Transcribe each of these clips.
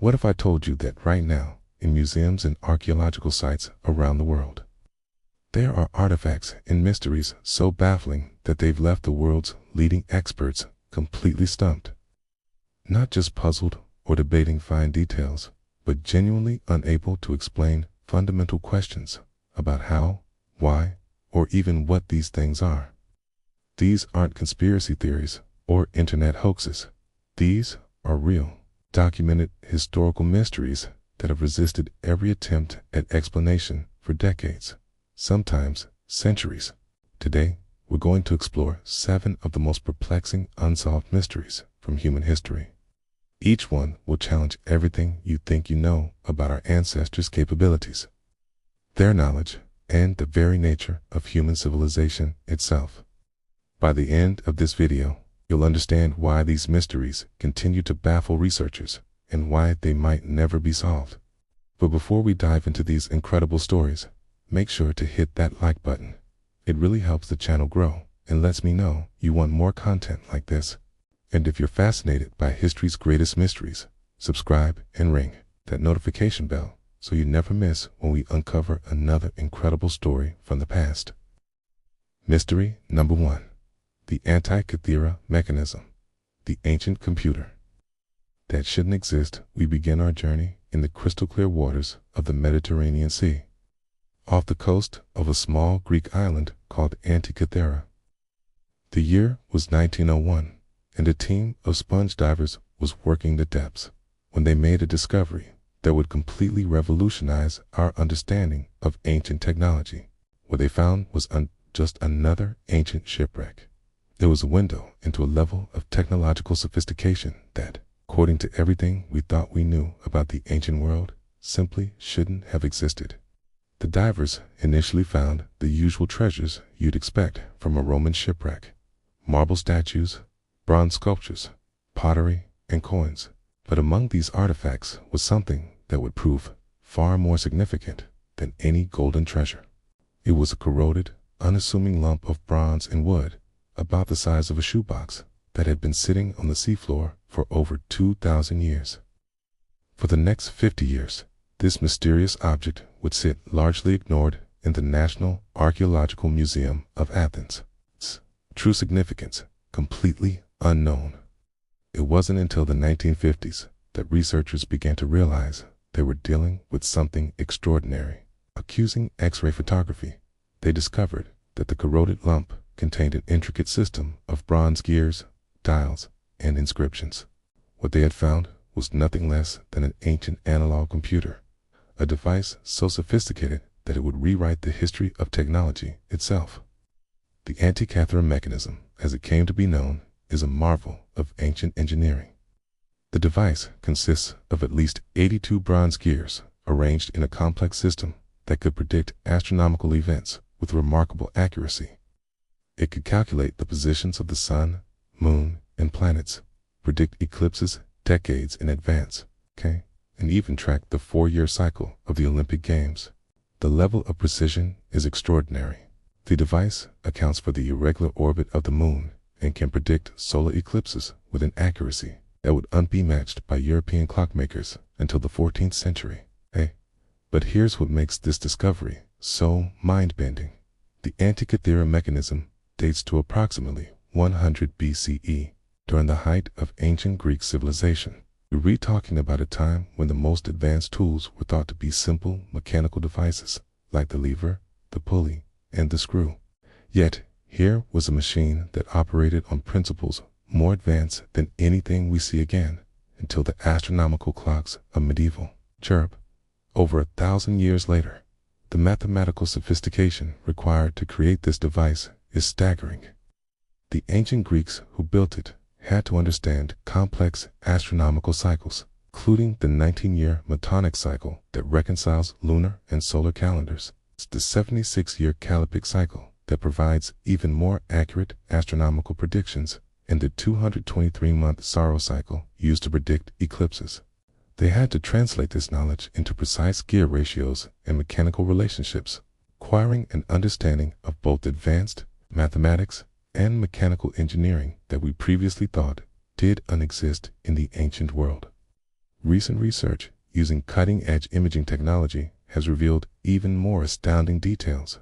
What if I told you that right now, in museums and archaeological sites around the world, there are artifacts and mysteries so baffling that they've left the world's leading experts completely stumped? Not just puzzled or debating fine details, but genuinely unable to explain fundamental questions about how, why, or even what these things are. These aren't conspiracy theories or internet hoaxes. These are real, documented historical mysteries that have resisted every attempt at explanation for decades, sometimes centuries. Today, we're going to explore 7 of the most perplexing unsolved mysteries from human history. Each one will challenge everything you think you know about our ancestors' capabilities, their knowledge, and the very nature of human civilization itself. By the end of this video, you'll understand why these mysteries continue to baffle researchers and why they might never be solved. But before we dive into these incredible stories, make sure to hit that like button. It really helps the channel grow and lets me know you want more content like this. And if you're fascinated by history's greatest mysteries, subscribe and ring that notification bell so you never miss when we uncover another incredible story from the past. Mystery number 1. The Antikythera Mechanism, the ancient computer that shouldn't exist. We begin our journey in the crystal clear waters of the Mediterranean Sea, off the coast of a small Greek island called Antikythera. The year was 1901, and a team of sponge divers was working the depths when they made a discovery that would completely revolutionize our understanding of ancient technology. What they found was just another ancient shipwreck. There was a window into a level of technological sophistication that, according to everything we thought we knew about the ancient world, simply shouldn't have existed. The divers initially found the usual treasures you'd expect from a Roman shipwreck: marble statues, bronze sculptures, pottery, and coins. But among these artifacts was something that would prove far more significant than any golden treasure. It was a corroded, unassuming lump of bronze and wood, about the size of a shoebox, that had been sitting on the seafloor for over 2,000 years. For the next 50 years, this mysterious object would sit largely ignored in the National Archaeological Museum of Athens. Its true significance completely unknown. It wasn't until the 1950s that researchers began to realize they were dealing with something extraordinary. Using X-ray photography, they discovered that the corroded lump contained an intricate system of bronze gears, dials, and inscriptions. What they had found was nothing less than an ancient analog computer, a device so sophisticated that it would rewrite the history of technology itself. The Antikythera Mechanism, as it came to be known, is a marvel of ancient engineering. The device consists of at least 82 bronze gears arranged in a complex system that could predict astronomical events with remarkable accuracy. It could calculate the positions of the sun, moon, and planets, predict eclipses decades in advance, and even track the 4-year cycle of the Olympic Games. The level of precision is extraordinary. The device accounts for the irregular orbit of the moon and can predict solar eclipses with an accuracy that would not be matched by European clockmakers until the 14th century. But here's what makes this discovery so mind-bending. The Antikythera Mechanism dates to approximately 100 BCE, during the height of ancient Greek civilization. We're talking about a time when the most advanced tools were thought to be simple mechanical devices like the lever, the pulley, and the screw. Yet, here was a machine that operated on principles more advanced than anything we see again until the astronomical clocks of medieval Europe. Over 1,000 years later, the mathematical sophistication required to create this device is staggering. The ancient Greeks who built it had to understand complex astronomical cycles, including the 19-year Metonic cycle that reconciles lunar and solar calendars. It's the 76-year Callippic cycle that provides even more accurate astronomical predictions, and the 223-month Saros cycle used to predict eclipses. They had to translate this knowledge into precise gear ratios and mechanical relationships, requiring an understanding of both advanced mathematics and mechanical engineering that we previously thought did not exist in the ancient world. Recent research using cutting-edge imaging technology has revealed even more astounding details.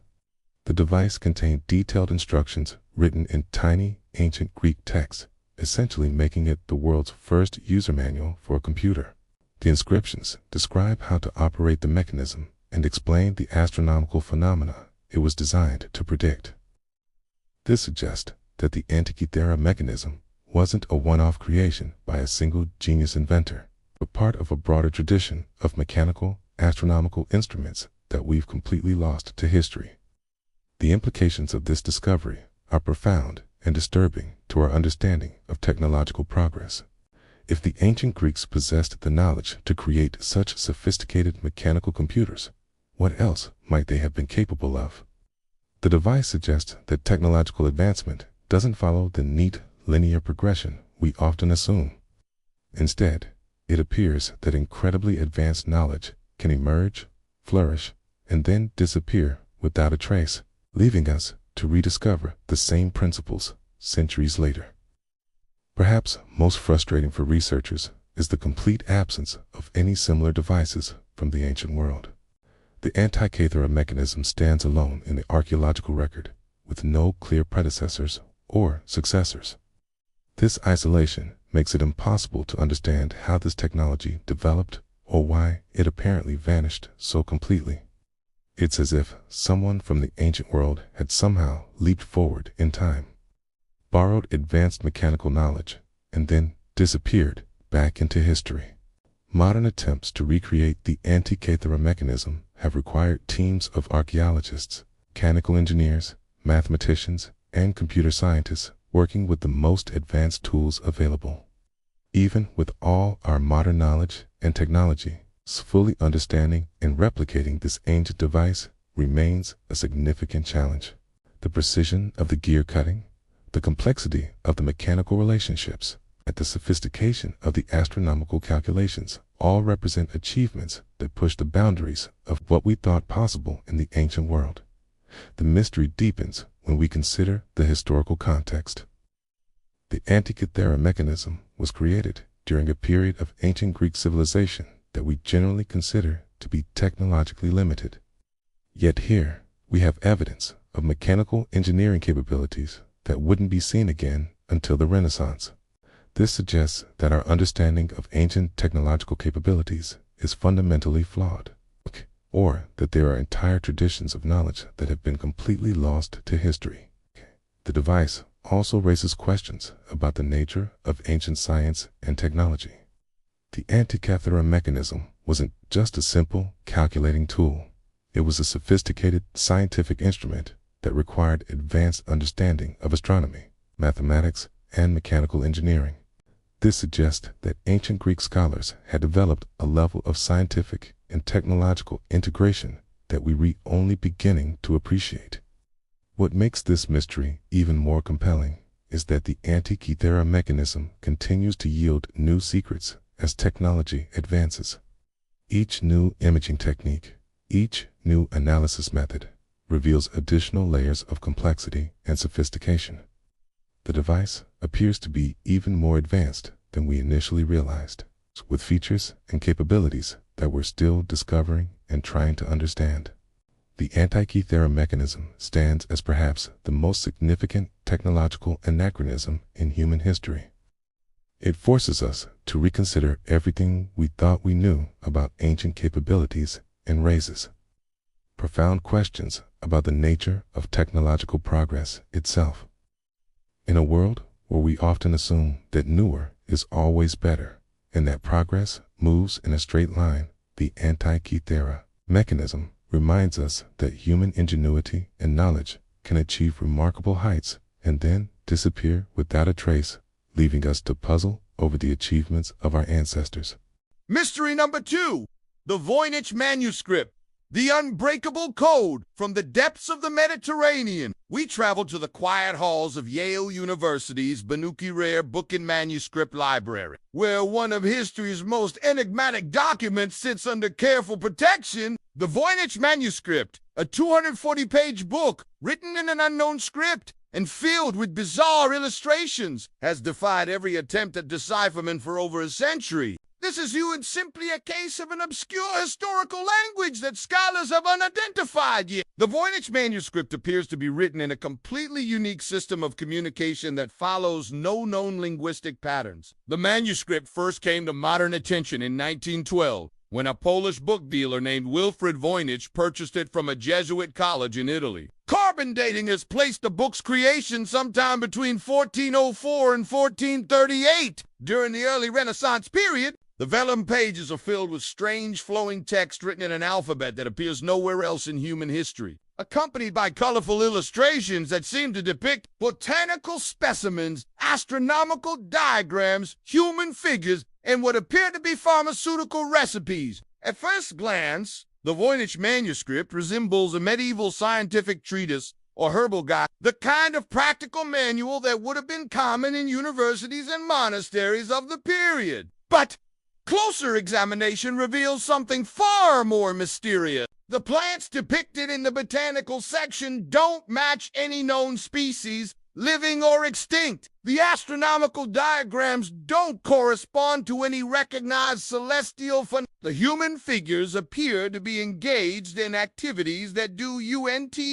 The device contained detailed instructions written in tiny, ancient Greek text, essentially making it the world's first user manual for a computer. The inscriptions describe how to operate the mechanism and explain the astronomical phenomena it was designed to predict. This suggests that the Antikythera Mechanism wasn't a one-off creation by a single genius inventor, but part of a broader tradition of mechanical, astronomical instruments that we've completely lost to history. The implications of this discovery are profound and disturbing to our understanding of technological progress. If the ancient Greeks possessed the knowledge to create such sophisticated mechanical computers, what else might they have been capable of? The device suggests that technological advancement doesn't follow the neat, linear progression we often assume. Instead, it appears that incredibly advanced knowledge can emerge, flourish, and then disappear without a trace, leaving us to rediscover the same principles centuries later. Perhaps most frustrating for researchers is the complete absence of any similar devices from the ancient world. The Antikythera Mechanism stands alone in the archaeological record, with no clear predecessors or successors. This isolation makes it impossible to understand how this technology developed or why it apparently vanished so completely. It's as if someone from the ancient world had somehow leaped forward in time, borrowed advanced mechanical knowledge, and then disappeared back into history. Modern attempts to recreate the Antikythera Mechanism have required teams of archaeologists, mechanical engineers, mathematicians, and computer scientists working with the most advanced tools available. Even with all our modern knowledge and technology, fully understanding and replicating this ancient device remains a significant challenge. The precision of the gear cutting, the complexity of the mechanical relationships, and the sophistication of the astronomical calculations all represent achievements that push the boundaries of what we thought possible in the ancient world. The mystery deepens when we consider the historical context. The Antikythera Mechanism was created during a period of ancient Greek civilization that we generally consider to be technologically limited. Yet here we have evidence of mechanical engineering capabilities that wouldn't be seen again until the Renaissance. This suggests that our understanding of ancient technological capabilities is fundamentally flawed, or that there are entire traditions of knowledge that have been completely lost to history. The device also raises questions about the nature of ancient science and technology. The Antikythera Mechanism wasn't just a simple calculating tool. It was a sophisticated scientific instrument that required advanced understanding of astronomy, mathematics, and mechanical engineering. This suggests that ancient Greek scholars had developed a level of scientific and technological integration that we're only beginning to appreciate. What makes this mystery even more compelling is that the Antikythera Mechanism continues to yield new secrets as technology advances. Each new imaging technique, each new analysis method, reveals additional layers of complexity and sophistication. The device appears to be even more advanced than we initially realized, with features and capabilities that we're still discovering and trying to understand. The Antikythera Mechanism stands as perhaps the most significant technological anachronism in human history. It forces us to reconsider everything we thought we knew about ancient capabilities and raises profound questions about the nature of technological progress itself. In a world where we often assume that newer is always better and that progress moves in a straight line, the Antikythera Mechanism reminds us that human ingenuity and knowledge can achieve remarkable heights and then disappear without a trace, leaving us to puzzle over the achievements of our ancestors. Mystery number 2, the Voynich Manuscript, the unbreakable code from the depths of the Mediterranean. We traveled to the quiet halls of Yale University's Banuki Rare Book and Manuscript Library, where one of history's most enigmatic documents sits under careful protection. The Voynich Manuscript, a 240-page book written in an unknown script and filled with bizarre illustrations, has defied every attempt at decipherment for over a century. This is viewed simply a case of an obscure historical language that scholars have unidentified yet. The Voynich Manuscript appears to be written in a completely unique system of communication that follows no known linguistic patterns. The manuscript first came to modern attention in 1912, when a Polish book dealer named Wilfrid Voynich purchased it from a Jesuit college in Italy. Carbon dating has placed the book's creation sometime between 1404 and 1438. During the early Renaissance period, the vellum pages are filled with strange flowing text written in an alphabet that appears nowhere else in human history, accompanied by colorful illustrations that seem to depict botanical specimens, astronomical diagrams, human figures, and what appear to be pharmaceutical recipes. At first glance, the Voynich Manuscript resembles a medieval scientific treatise or herbal guide, the kind of practical manual that would have been common in universities and monasteries of the period. But closer examination reveals something far more mysterious. The plants depicted in the botanical section don't match any known species, living or extinct. The astronomical diagrams don't correspond to any recognized celestial phenomena. The human figures appear to be engaged in activities that do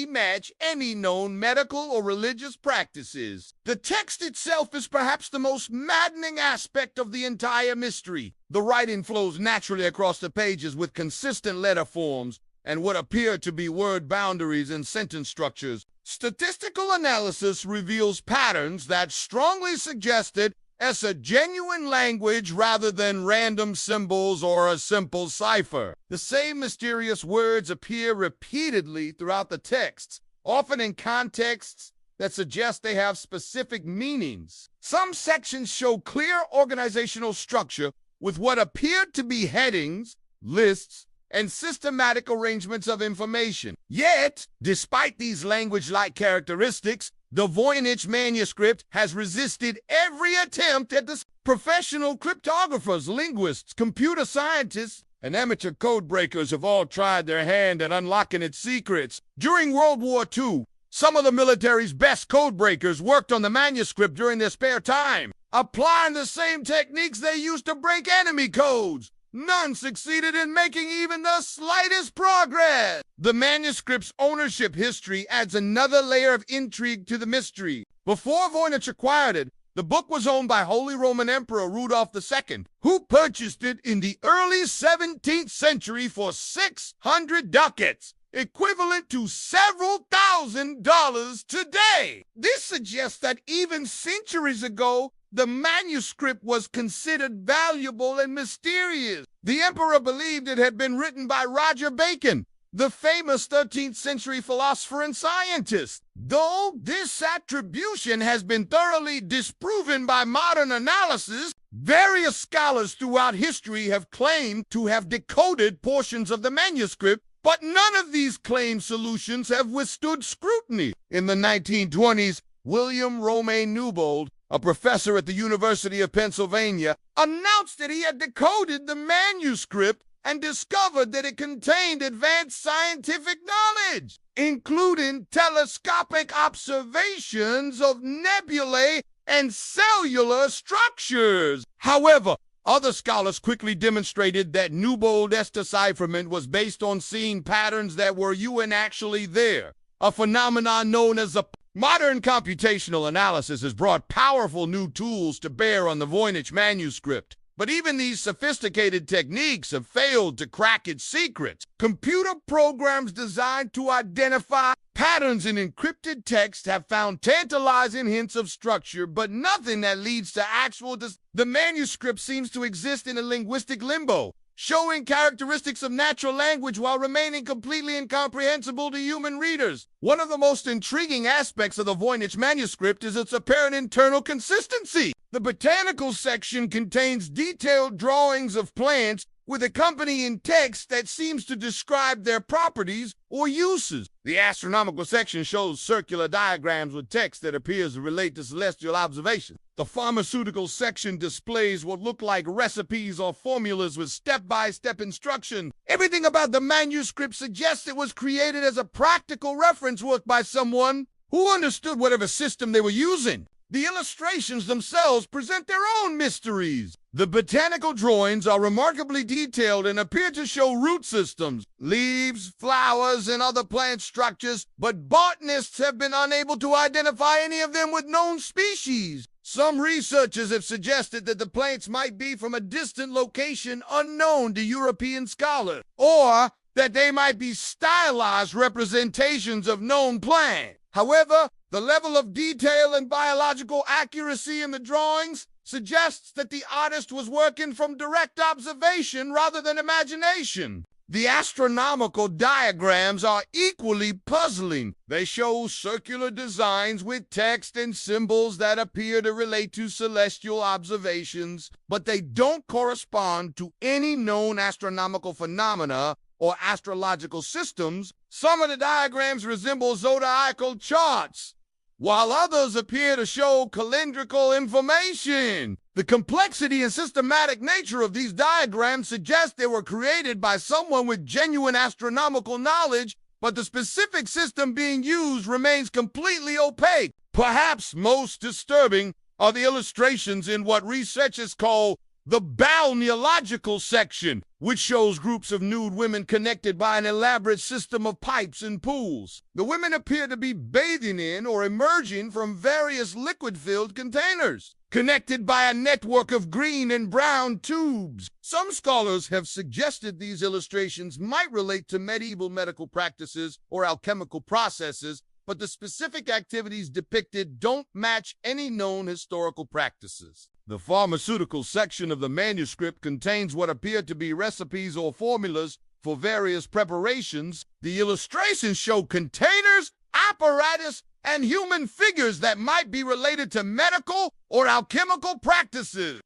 match any known medical or religious practices. The text itself is perhaps the most maddening aspect of the entire mystery. The writing flows naturally across the pages with consistent letter forms and what appear to be word boundaries and sentence structures. Statistical analysis reveals patterns that strongly suggest it as a genuine language rather than random symbols or a simple cipher. The same mysterious words appear repeatedly throughout the texts, often in contexts that suggest they have specific meanings. Some sections show clear organizational structure with what appear to be headings, lists, and systematic arrangements of information. Yet, despite these language-like characteristics, the Voynich Manuscript has resisted every attempt at this. Professional cryptographers, linguists, computer scientists, and amateur code breakers have all tried their hand at unlocking its secrets. During World War II, some of the military's best code breakers worked on the manuscript during their spare time, applying the same techniques they used to break enemy codes. None succeeded in making even the slightest progress. The manuscript's ownership history adds another layer of intrigue to the mystery. Before Voynich acquired it, the book was owned by Holy Roman Emperor Rudolph II, who purchased it in the early 17th century for 600 ducats, equivalent to several $1,000s today. This suggests that even centuries ago, the manuscript was considered valuable and mysterious. The emperor believed it had been written by Roger Bacon, the famous 13th century philosopher and scientist. Though this attribution has been thoroughly disproven by modern analysis, various scholars throughout history have claimed to have decoded portions of the manuscript, but none of these claimed solutions have withstood scrutiny. In the 1920s, William Romaine Newbold, a professor at the University of Pennsylvania, announced that he had decoded the manuscript and discovered that it contained advanced scientific knowledge, including telescopic observations of nebulae and cellular structures. However, other scholars quickly demonstrated that Newbold's decipherment was based on seeing patterns that were actually there, a phenomenon known as a modern computational analysis has brought powerful new tools to bear on the Voynich Manuscript, but even these sophisticated techniques have failed to crack its secrets. Computer programs designed to identify patterns in encrypted text have found tantalizing hints of structure, but nothing that leads to actual The manuscript seems to exist in a linguistic limbo, showing characteristics of natural language while remaining completely incomprehensible to human readers. One of the most intriguing aspects of the Voynich Manuscript is its apparent internal consistency. The botanical section contains detailed drawings of plants with accompanying text that seems to describe their properties or uses. The astronomical section shows circular diagrams with text that appears to relate to celestial observations. The pharmaceutical section displays what look like recipes or formulas with step-by-step instruction. Everything about the manuscript suggests it was created as a practical reference work by someone who understood whatever system they were using. the illustrations themselves present their own mysteries. The botanical drawings are remarkably detailed and appear to show root systems, leaves, flowers, and other plant structures, but botanists have been unable to identify any of them with known species. Some researchers have suggested that the plants might be from a distant location unknown to European scholars, or that they might be stylized representations of known plants. However, the level of detail and biological accuracy in the drawings suggests that the artist was working from direct observation rather than imagination. The astronomical diagrams are equally puzzling. They show circular designs with text and symbols that appear to relate to celestial observations, but they don't correspond to any known astronomical phenomena or astrological systems. Some of the diagrams resemble zodiacal charts, while others appear to show calendrical information. The complexity and systematic nature of these diagrams suggests they were created by someone with genuine astronomical knowledge, but the specific system being used remains completely opaque. Perhaps most disturbing are the illustrations in what researchers call the balneological section, which shows groups of nude women connected by an elaborate system of pipes and pools. The women appear to be bathing in or emerging from various liquid-filled containers, connected by a network of green and brown tubes. Some scholars have suggested these illustrations might relate to medieval medical practices or alchemical processes, but the specific activities depicted don't match any known historical practices. The pharmaceutical section of the manuscript contains what appear to be recipes or formulas for various preparations. The illustrations show containers, apparatus, and human figures that might be related to medical or alchemical practices.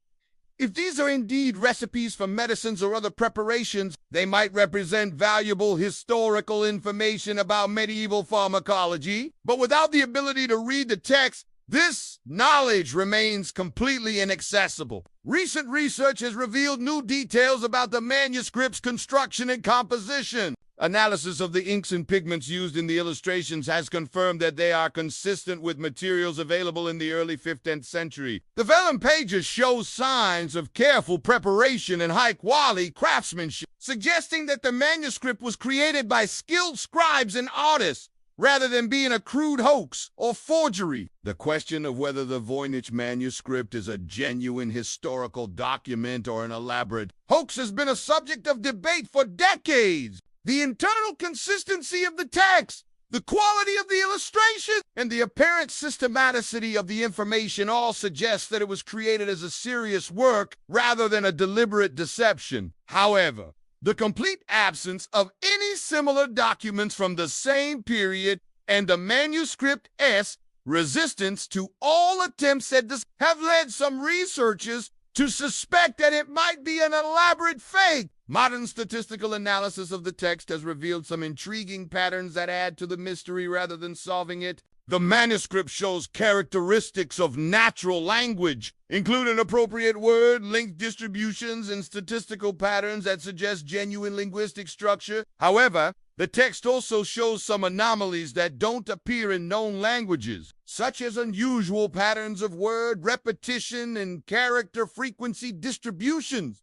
If these are indeed recipes for medicines or other preparations, they might represent valuable historical information about medieval pharmacology. But without the ability to read the text, this knowledge remains completely inaccessible. Recent research has revealed new details about the manuscript's construction and composition. Analysis of the inks and pigments used in the illustrations has confirmed that they are consistent with materials available in the early 15th century. The vellum pages show signs of careful preparation and high-quality craftsmanship, suggesting that the manuscript was created by skilled scribes and artists, rather than being a crude hoax or forgery. The question of whether the Voynich Manuscript is a genuine historical document or an elaborate hoax has been a subject of debate for decades. The internal consistency of the text, the quality of the illustration, and the apparent systematicity of the information all suggest that it was created as a serious work rather than a deliberate deception. However, the complete absence of any similar documents from the same period and the manuscript's resistance to all attempts at this have led some researchers to suspect that it might be an elaborate fake. Modern statistical analysis of the text has revealed some intriguing patterns that add to the mystery rather than solving it. The manuscript shows characteristics of natural language, including appropriate word, length distributions, and statistical patterns that suggest genuine linguistic structure. However, the text also shows some anomalies that don't appear in known languages, such as unusual patterns of word repetition and character frequency distributions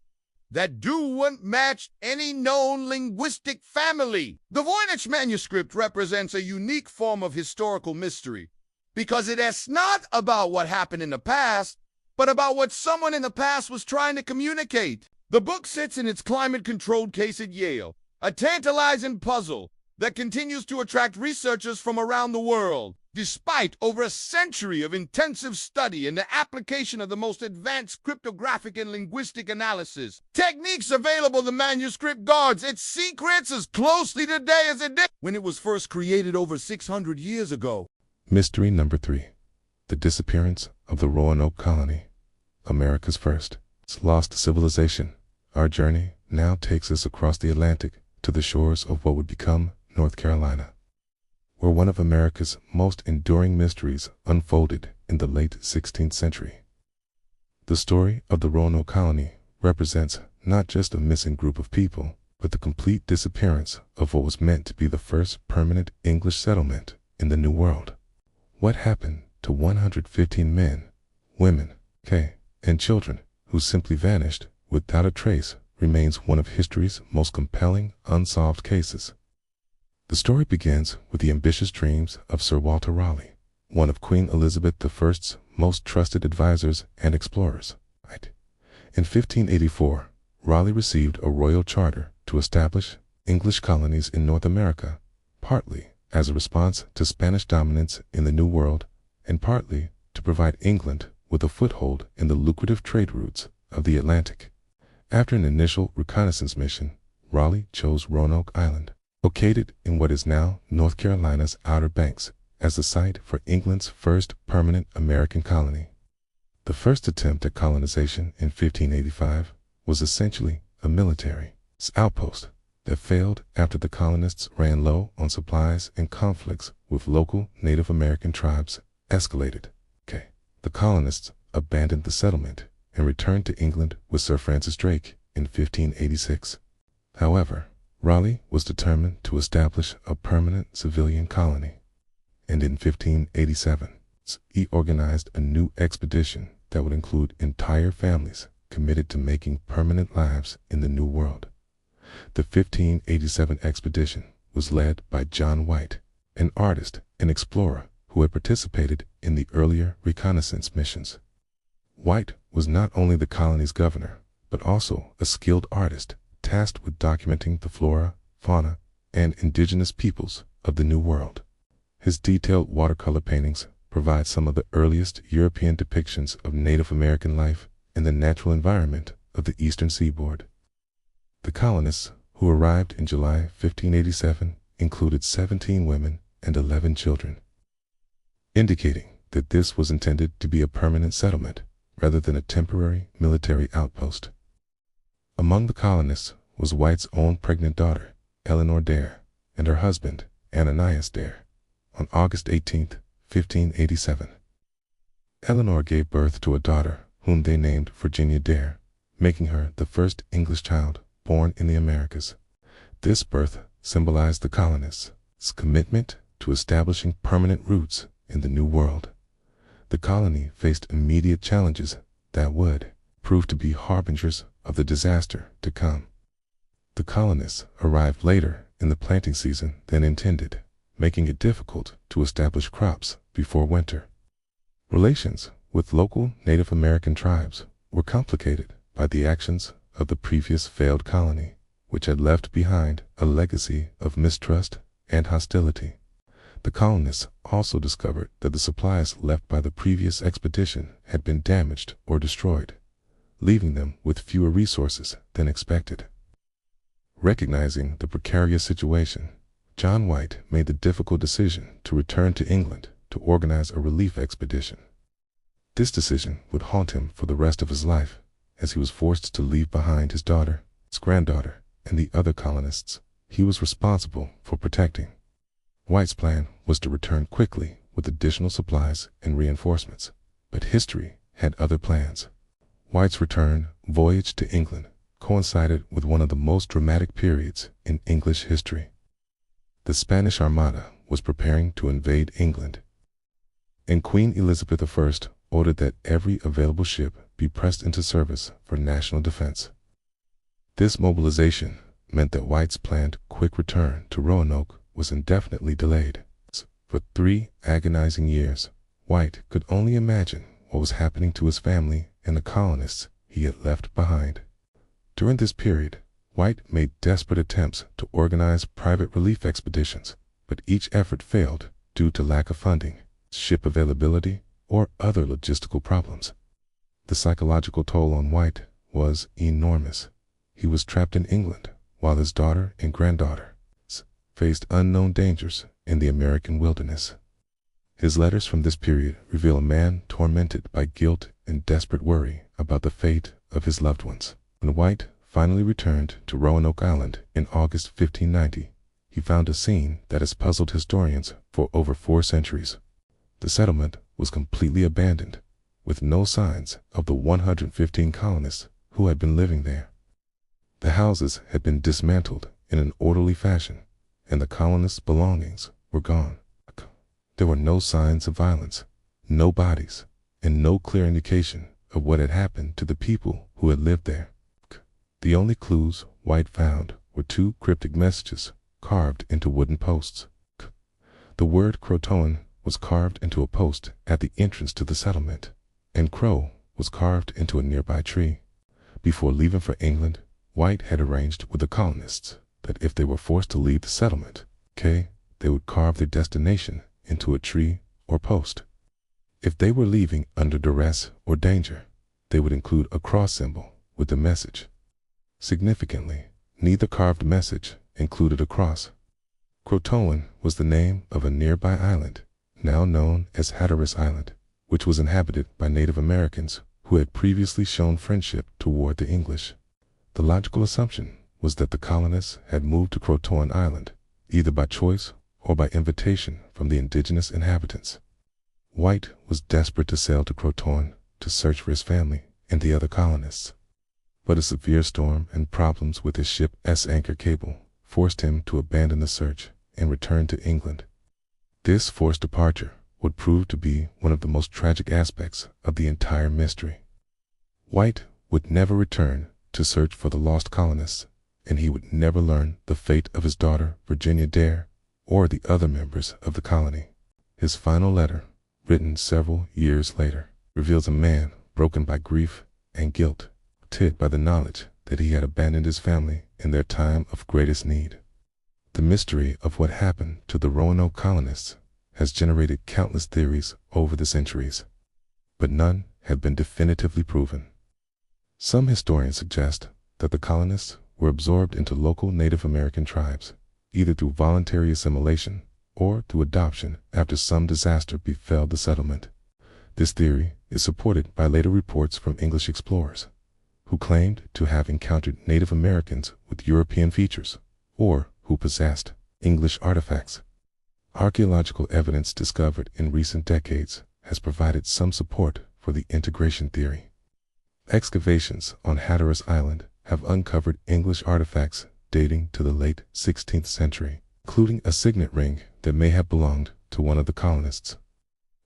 that don't match any known linguistic family. The Voynich Manuscript represents a unique form of historical mystery because it is not about what happened in the past, but about what someone in the past was trying to communicate. The book sits in its climate-controlled case at Yale, a tantalizing puzzle that continues to attract researchers from around the world. Despite over a century of intensive study and the application of the most advanced cryptographic and linguistic analysis techniques available, the manuscript guards its secrets as closely today as it did when it was first created over 600 years ago. Mystery number 3. The disappearance of the Roanoke colony, America's first lost civilization. Our journey now takes us across the Atlantic to the shores of what would become North Carolina, where one of America's most enduring mysteries unfolded in the late 16th century. The story of the Roanoke colony represents not just a missing group of people, but the complete disappearance of what was meant to be the first permanent English settlement in the New World. What happened to 115 men, women, and children who simply vanished without a trace remains one of history's most compelling unsolved cases. The story begins with the ambitious dreams of Sir Walter Raleigh, one of Queen Elizabeth I's most trusted advisors and explorers. In 1584, Raleigh received a royal charter to establish English colonies in North America, partly as a response to Spanish dominance in the New World, and partly to provide England with a foothold in the lucrative trade routes of the Atlantic. After an initial reconnaissance mission, Raleigh chose Roanoke Island, located in what is now North Carolina's Outer Banks, as the site for England's first permanent American colony. The first attempt at colonization in 1585 was essentially a military outpost that failed after the colonists ran low on supplies and conflicts with local Native American tribes escalated. The colonists abandoned the settlement and returned to England with Sir Francis Drake in 1586. However, Raleigh was determined to establish a permanent civilian colony, and in 1587, he organized a new expedition that would include entire families committed to making permanent lives in the New World. The 1587 expedition was led by John White, an artist and explorer who had participated in the earlier reconnaissance missions. White was not only the colony's governor, but also a skilled artist tasked with documenting the flora, fauna, and indigenous peoples of the New World. His detailed watercolor paintings provide some of the earliest European depictions of Native American life in the natural environment of the eastern seaboard. The colonists, who arrived in July 1587, included 17 women and 11 children, indicating that this was intended to be a permanent settlement rather than a temporary military outpost. Among the colonists was White's own pregnant daughter, Eleanor Dare, and her husband, Ananias Dare, on August 18, 1587. Eleanor gave birth to a daughter whom they named Virginia Dare, making her the first English child born in the Americas. This birth symbolized the colonists' commitment to establishing permanent roots in the New World. The colony faced immediate challenges that would prove to be harbingers of the disaster to come. The colonists arrived later in the planting season than intended, making it difficult to establish crops before winter. Relations with local Native American tribes were complicated by the actions of the previous failed colony, which had left behind a legacy of mistrust and hostility. The colonists also discovered that the supplies left by the previous expedition had been damaged or destroyed, leaving them with fewer resources than expected. Recognizing the precarious situation, John White made the difficult decision to return to England to organize a relief expedition. This decision would haunt him for the rest of his life, as he was forced to leave behind his daughter, his granddaughter, and the other colonists he was responsible for protecting. White's plan was to return quickly with additional supplies and reinforcements, but history had other plans. White's return voyage to England coincided with one of the most dramatic periods in English history. The Spanish Armada was preparing to invade England, and Queen Elizabeth I ordered that every available ship be pressed into service for national defense. This mobilization meant that White's planned quick return to Roanoke was indefinitely delayed. For 3 agonizing years, White could only imagine what was happening to his family and the colonists he had left behind. During this period, White made desperate attempts to organize private relief expeditions, but each effort failed due to lack of funding, ship availability, or other logistical problems. The psychological toll on White was enormous. He was trapped in England while his daughter and granddaughter faced unknown dangers in the American wilderness. His letters from this period reveal a man tormented by guilt and desperate worry about the fate of his loved ones. When White finally returned to Roanoke Island in August 1590, he found a scene that has puzzled historians for over 4 centuries. The settlement was completely abandoned, with no signs of the 115 colonists who had been living there. The houses had been dismantled in an orderly fashion, and the colonists' belongings were gone. There were no signs of violence, no bodies, and no clear indication of what had happened to the people who had lived there. The only clues White found were two cryptic messages carved into wooden posts. The word Croatoan was carved into a post at the entrance to the settlement, and Crow was carved into a nearby tree. Before leaving for England, White had arranged with the colonists that if they were forced to leave the settlement, they would carve their destination into a tree or post. If they were leaving under duress or danger, they would include a cross symbol with the message. Significantly, neither carved message included a cross. Croatoan was the name of a nearby island, now known as Hatteras Island, which was inhabited by Native Americans who had previously shown friendship toward the English. The logical assumption was that the colonists had moved to Croatoan Island, either by choice or by invitation from the indigenous inhabitants. White was desperate to sail to Croatoan to search for his family and the other colonists. But a severe storm and problems with his ship's anchor cable forced him to abandon the search and return to England. This forced departure would prove to be one of the most tragic aspects of the entire mystery. White would never return to search for the lost colonists, and he would never learn the fate of his daughter Virginia Dare or the other members of the colony. His final letter, written several years later, reveals a man broken by grief and guilt, haunted by the knowledge that he had abandoned his family in their time of greatest need. The mystery of what happened to the Roanoke colonists has generated countless theories over the centuries, but none have been definitively proven. Some historians suggest that the colonists were absorbed into local Native American tribes, either through voluntary assimilation or through adoption after some disaster befell the settlement. This theory is supported by later reports from English explorers, who claimed to have encountered Native Americans with European features, or who possessed English artifacts. Archaeological evidence discovered in recent decades has provided some support for the integration theory. Excavations on Hatteras Island have uncovered English artifacts dating to the late 16th century, including a signet ring that may have belonged to one of the colonists.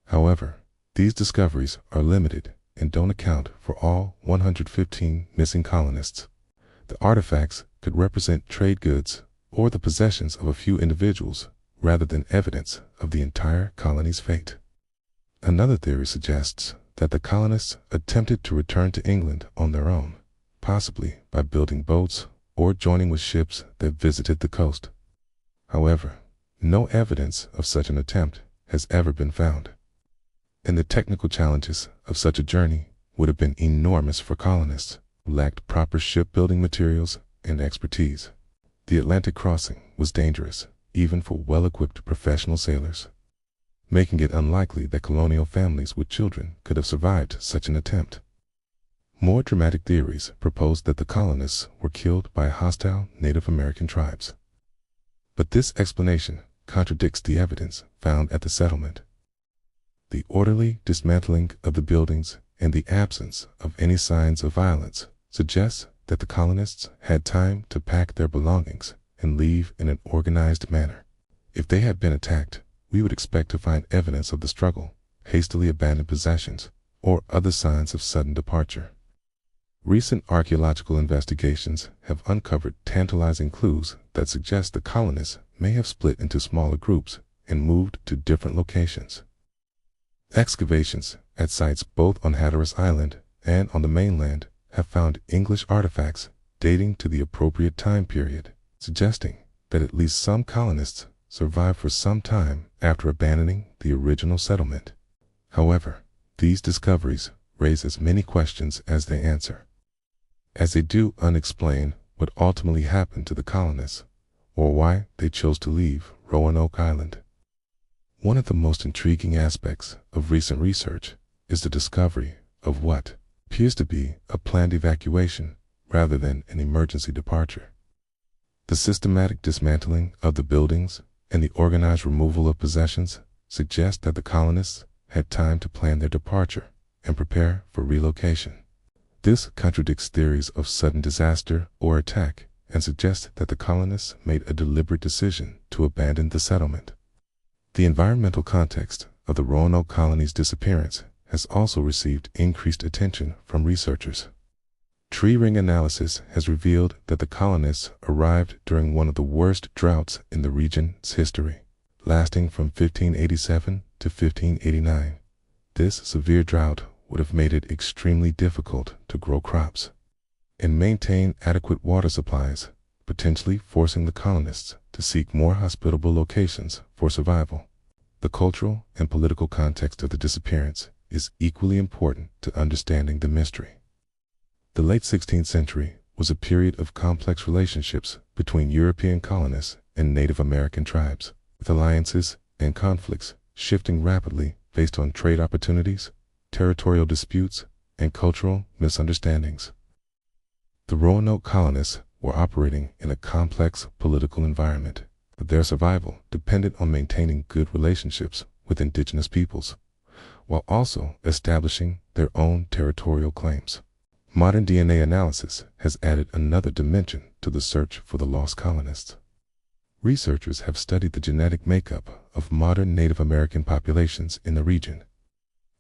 However, these discoveries are limited and don't account for all 115 missing colonists. The artifacts could represent trade goods or the possessions of a few individuals rather than evidence of the entire colony's fate. Another theory suggests that the colonists attempted to return to England on their own, possibly by building boats or joining with ships that visited the coast. However, no evidence of such an attempt has ever been found, and the technical challenges of such a journey would have been enormous for colonists who lacked proper shipbuilding materials and expertise. The Atlantic crossing was dangerous, even for well-equipped professional sailors, making it unlikely that colonial families with children could have survived such an attempt. More dramatic theories propose that the colonists were killed by hostile Native American tribes. But this explanation contradicts the evidence found at the settlement. The orderly dismantling of the buildings and the absence of any signs of violence suggests that the colonists had time to pack their belongings and leave in an organized manner. If they had been attacked, we would expect to find evidence of the struggle, hastily abandoned possessions, or other signs of sudden departure. Recent archaeological investigations have uncovered tantalizing clues that suggest the colonists may have split into smaller groups and moved to different locations. Excavations at sites both on Hatteras Island and on the mainland have found English artifacts dating to the appropriate time period, suggesting that at least some colonists survived for some time after abandoning the original settlement. However, these discoveries raise as many questions as they answer, as they do unexplain what ultimately happened to the colonists, or why they chose to leave Roanoke Island. One of the most intriguing aspects of recent research is the discovery of what appears to be a planned evacuation rather than an emergency departure. The systematic dismantling of the buildings and the organized removal of possessions suggest that the colonists had time to plan their departure and prepare for relocation. This contradicts theories of sudden disaster or attack and suggests that the colonists made a deliberate decision to abandon the settlement. The environmental context of the Roanoke colony's disappearance has also received increased attention from researchers. Tree ring analysis has revealed that the colonists arrived during one of the worst droughts in the region's history, lasting from 1587 to 1589. This severe drought would have made it extremely difficult to grow crops and maintain adequate water supplies, potentially forcing the colonists to seek more hospitable locations for survival. The cultural and political context of the disappearance is equally important to understanding the mystery. The late 16th century was a period of complex relationships between European colonists and Native American tribes, with alliances and conflicts shifting rapidly based on trade opportunities, territorial disputes, and cultural misunderstandings. The Roanoke colonists were operating in a complex political environment, but their survival depended on maintaining good relationships with indigenous peoples, while also establishing their own territorial claims. Modern DNA analysis has added another dimension to the search for the lost colonists. Researchers have studied the genetic makeup of modern Native American populations in the region,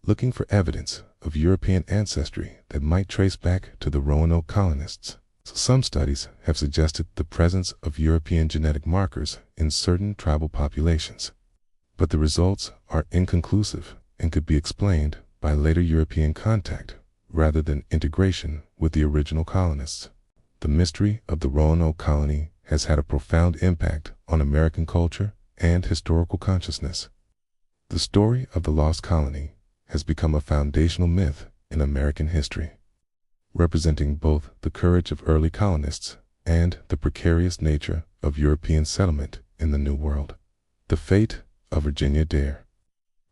looking for evidence of European ancestry that might trace back to the Roanoke colonists. Some studies have suggested the presence of European genetic markers in certain tribal populations, but the results are inconclusive and could be explained by later European contact rather than integration with the original colonists. The mystery of the Roanoke colony has had a profound impact on American culture and historical consciousness. The story of the lost colony has become a foundational myth in American history, representing both the courage of early colonists and the precarious nature of European settlement in the New World. The fate of Virginia Dare,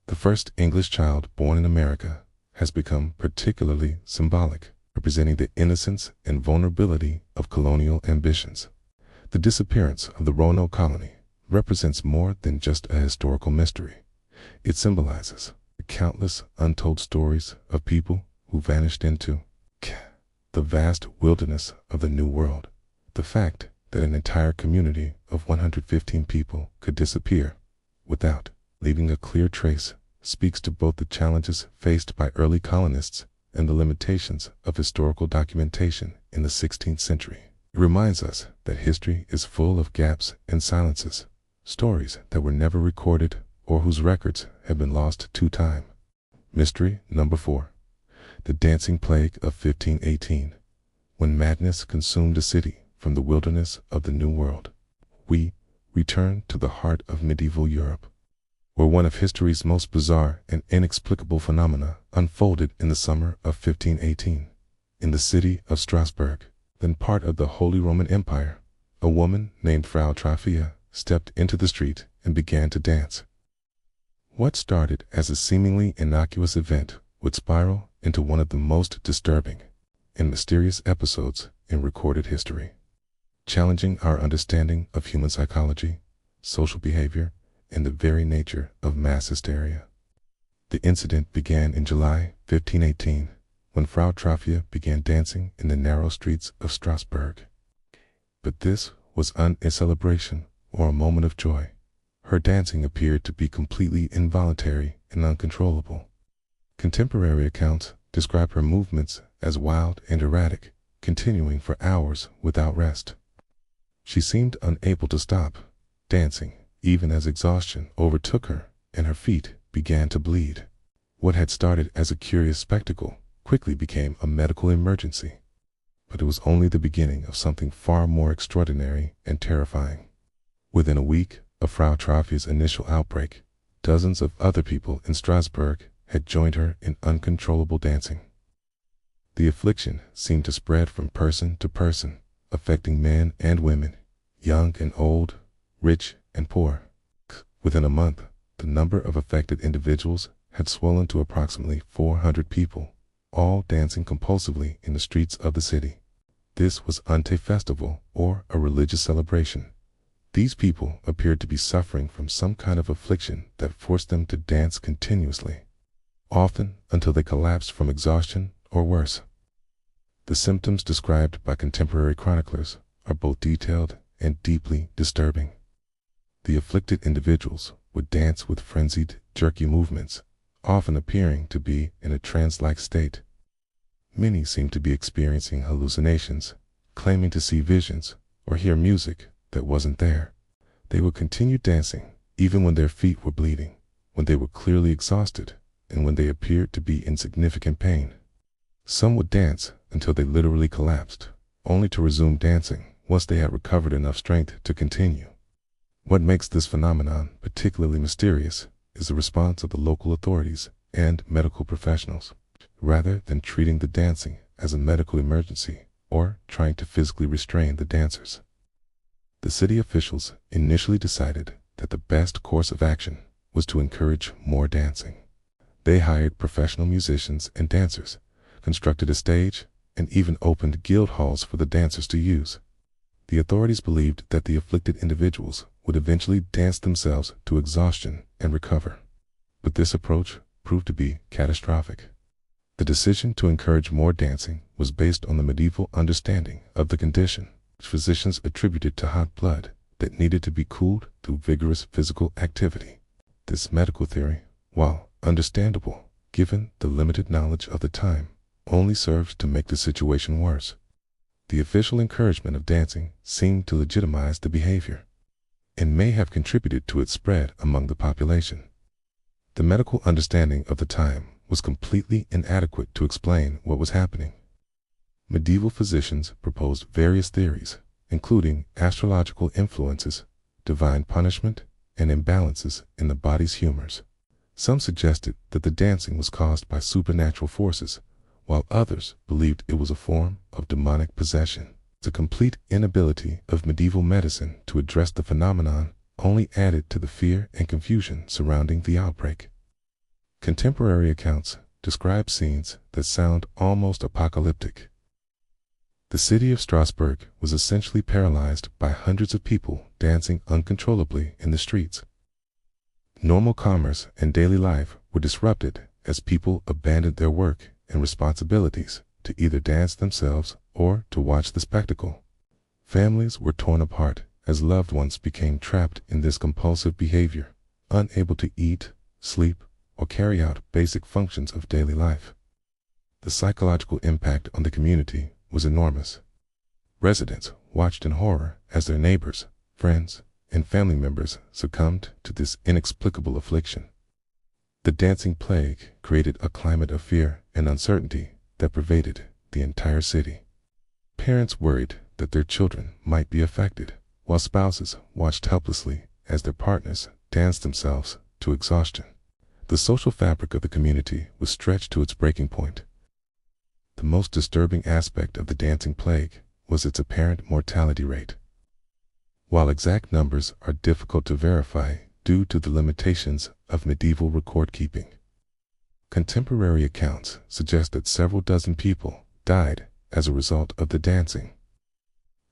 the first English child born in America, has become particularly symbolic, representing the innocence and vulnerability of colonial ambitions. The disappearance of the Roanoke colony represents more than just a historical mystery. It symbolizes the countless untold stories of people who vanished into the vast wilderness of the New World. The fact that an entire community of 115 people could disappear without leaving a clear trace speaks to both the challenges faced by early colonists and the limitations of historical documentation in the 16th century. It reminds us that history is full of gaps and silences, stories that were never recorded or whose records have been lost to time. Mystery number 4. The Dancing Plague of 1518. When madness consumed a city from the wilderness of the New World, we return to the heart of medieval Europe, where one of history's most bizarre and inexplicable phenomena unfolded in the summer of 1518. In the city of Strasbourg, then part of the Holy Roman Empire, a woman named Frau Traffia stepped into the street and began to dance. What started as a seemingly innocuous event would spiral into one of the most disturbing and mysterious episodes in recorded history, challenging our understanding of human psychology, social behavior, and the very nature of mass hysteria. The incident began in July 1518, when Frau Traffia began dancing in the narrow streets of Strasbourg. But this was not a celebration or a moment of joy. Her dancing appeared to be completely involuntary and uncontrollable. Contemporary accounts describe her movements as wild and erratic, continuing for hours without rest. She seemed unable to stop dancing, even as exhaustion overtook her and her feet began to bleed. What had started as a curious spectacle quickly became a medical emergency. But it was only the beginning of something far more extraordinary and terrifying. Within a week of Frau Traffia's initial outbreak, dozens of other people in Strasbourg had joined her in uncontrollable dancing. The affliction seemed to spread from person to person, affecting men and women, young and old, rich and poor. Within a month, the number of affected individuals had swollen to approximately 400 people, all dancing compulsively in the streets of the city. This was not a festival or a religious celebration. These people appeared to be suffering from some kind of affliction that forced them to dance continuously, often until they collapsed from exhaustion or worse. The symptoms described by contemporary chroniclers are both detailed and deeply disturbing. The afflicted individuals would dance with frenzied, jerky movements, often appearing to be in a trance-like state. Many seemed to be experiencing hallucinations, claiming to see visions or hear music that wasn't there. They would continue dancing even when their feet were bleeding, when they were clearly exhausted, and when they appeared to be in significant pain. Some would dance until they literally collapsed, only to resume dancing once they had recovered enough strength to continue. What makes this phenomenon particularly mysterious is the response of the local authorities and medical professionals. Rather than treating the dancing as a medical emergency or trying to physically restrain the dancers, the city officials initially decided that the best course of action was to encourage more dancing. They hired professional musicians and dancers, constructed a stage, and even opened guild halls for the dancers to use. The authorities believed that the afflicted individuals would eventually dance themselves to exhaustion and recover. But this approach proved to be catastrophic. The decision to encourage more dancing was based on the medieval understanding of the condition, which physicians attributed to hot blood that needed to be cooled through vigorous physical activity. This medical theory, while understandable given the limited knowledge of the time, only served to make the situation worse. The official encouragement of dancing seemed to legitimize the behavior and may have contributed to its spread among the population. The medical understanding of the time was completely inadequate to explain what was happening. Medieval physicians proposed various theories, including astrological influences, divine punishment, and imbalances in the body's humors. Some suggested that the dancing was caused by supernatural forces, while others believed it was a form of demonic possession. The complete inability of medieval medicine to address the phenomenon only added to the fear and confusion surrounding the outbreak. Contemporary accounts describe scenes that sound almost apocalyptic. The city of Strasbourg was essentially paralyzed by hundreds of people dancing uncontrollably in the streets. Normal commerce and daily life were disrupted as people abandoned their work and responsibilities to either dance themselves or to watch the spectacle. Families were torn apart as loved ones became trapped in this compulsive behavior, unable to eat, sleep, or carry out basic functions of daily life. The psychological impact on the community was enormous. Residents watched in horror as their neighbors, friends, and family members succumbed to this inexplicable affliction. The dancing plague created a climate of fear and uncertainty that pervaded the entire city. Parents worried that their children might be affected, while spouses watched helplessly as their partners danced themselves to exhaustion. The social fabric of the community was stretched to its breaking point. The most disturbing aspect of the dancing plague was its apparent mortality rate. While exact numbers are difficult to verify due to the limitations of medieval record-keeping, contemporary accounts suggest that several dozen people died as a result of the dancing.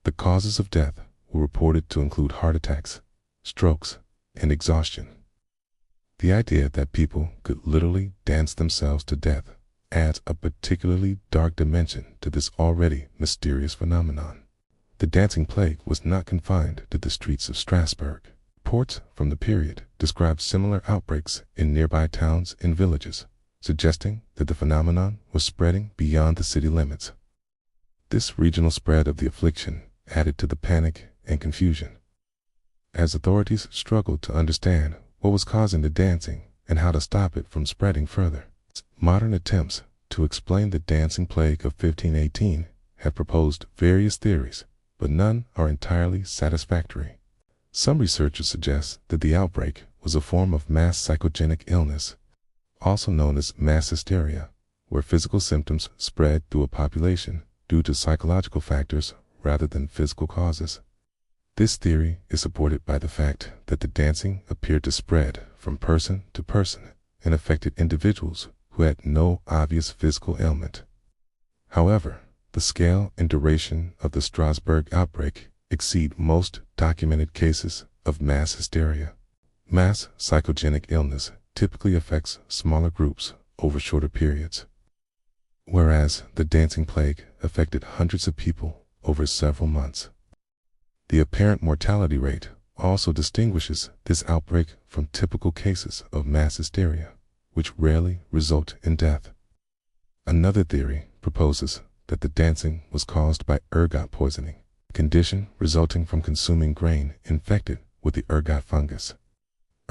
The causes of death were reported to include heart attacks, strokes, and exhaustion. The idea that people could literally dance themselves to death adds a particularly dark dimension to this already mysterious phenomenon. The dancing plague was not confined to the streets of Strasbourg. Reports from the period describe similar outbreaks in nearby towns and villages, suggesting that the phenomenon was spreading beyond the city limits. This regional spread of the affliction added to the panic and confusion. As authorities struggled to understand what was causing the dancing and how to stop it from spreading further, modern attempts to explain the dancing plague of 1518 have proposed various theories, but none are entirely satisfactory. Some researchers suggest that the outbreak was a form of mass psychogenic illness, also known as mass hysteria, where physical symptoms spread through a population due to psychological factors rather than physical causes. This theory is supported by the fact that the dancing appeared to spread from person to person and affected individuals who had no obvious physical ailment. However, the scale and duration of the Strasbourg outbreak exceed most documented cases of mass hysteria. Mass psychogenic illness typically affects smaller groups over shorter periods, whereas the dancing plague affected hundreds of people over several months. The apparent mortality rate also distinguishes this outbreak from typical cases of mass hysteria, which rarely result in death. Another theory proposes that the dancing was caused by ergot poisoning, a condition resulting from consuming grain infected with the ergot fungus.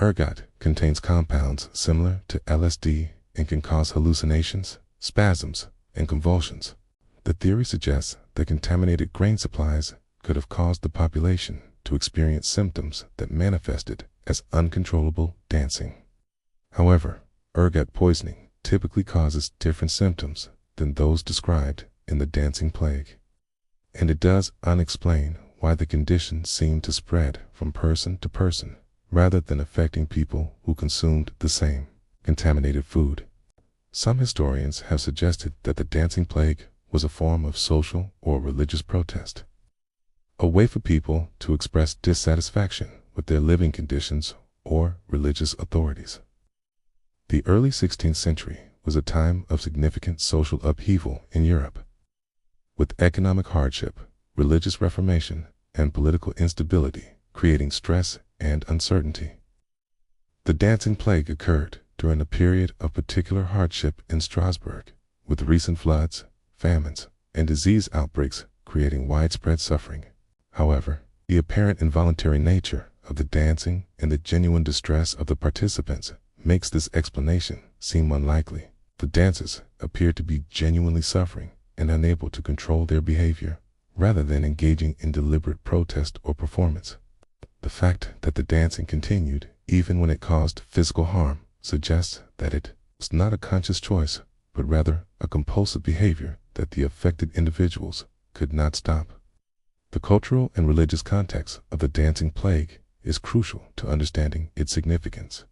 Ergot contains compounds similar to LSD and can cause hallucinations, spasms, and convulsions. The theory suggests that contaminated grain supplies could have caused the population to experience symptoms that manifested as uncontrollable dancing. However, ergot poisoning typically causes different symptoms than those described in the dancing plague, and it does unexplain why the condition seemed to spread from person to person rather than affecting people who consumed the same contaminated food. Some historians have suggested that the dancing plague was a form of social or religious protest, a way for people to express dissatisfaction with their living conditions or religious authorities. The early 16th century was a time of significant social upheaval in Europe, with economic hardship, religious reformation, and political instability creating stress and uncertainty. The dancing plague occurred during a period of particular hardship in Strasbourg, with recent floods, famines, and disease outbreaks creating widespread suffering. However, the apparent involuntary nature of the dancing and the genuine distress of the participants makes this explanation seem unlikely. The dancers appeared to be genuinely suffering and unable to control their behavior, rather than engaging in deliberate protest or performance. The fact that the dancing continued, even when it caused physical harm, suggests that it was not a conscious choice, but rather a compulsive behavior that the affected individuals could not stop. The cultural and religious context of the dancing plague is crucial to understanding its significance.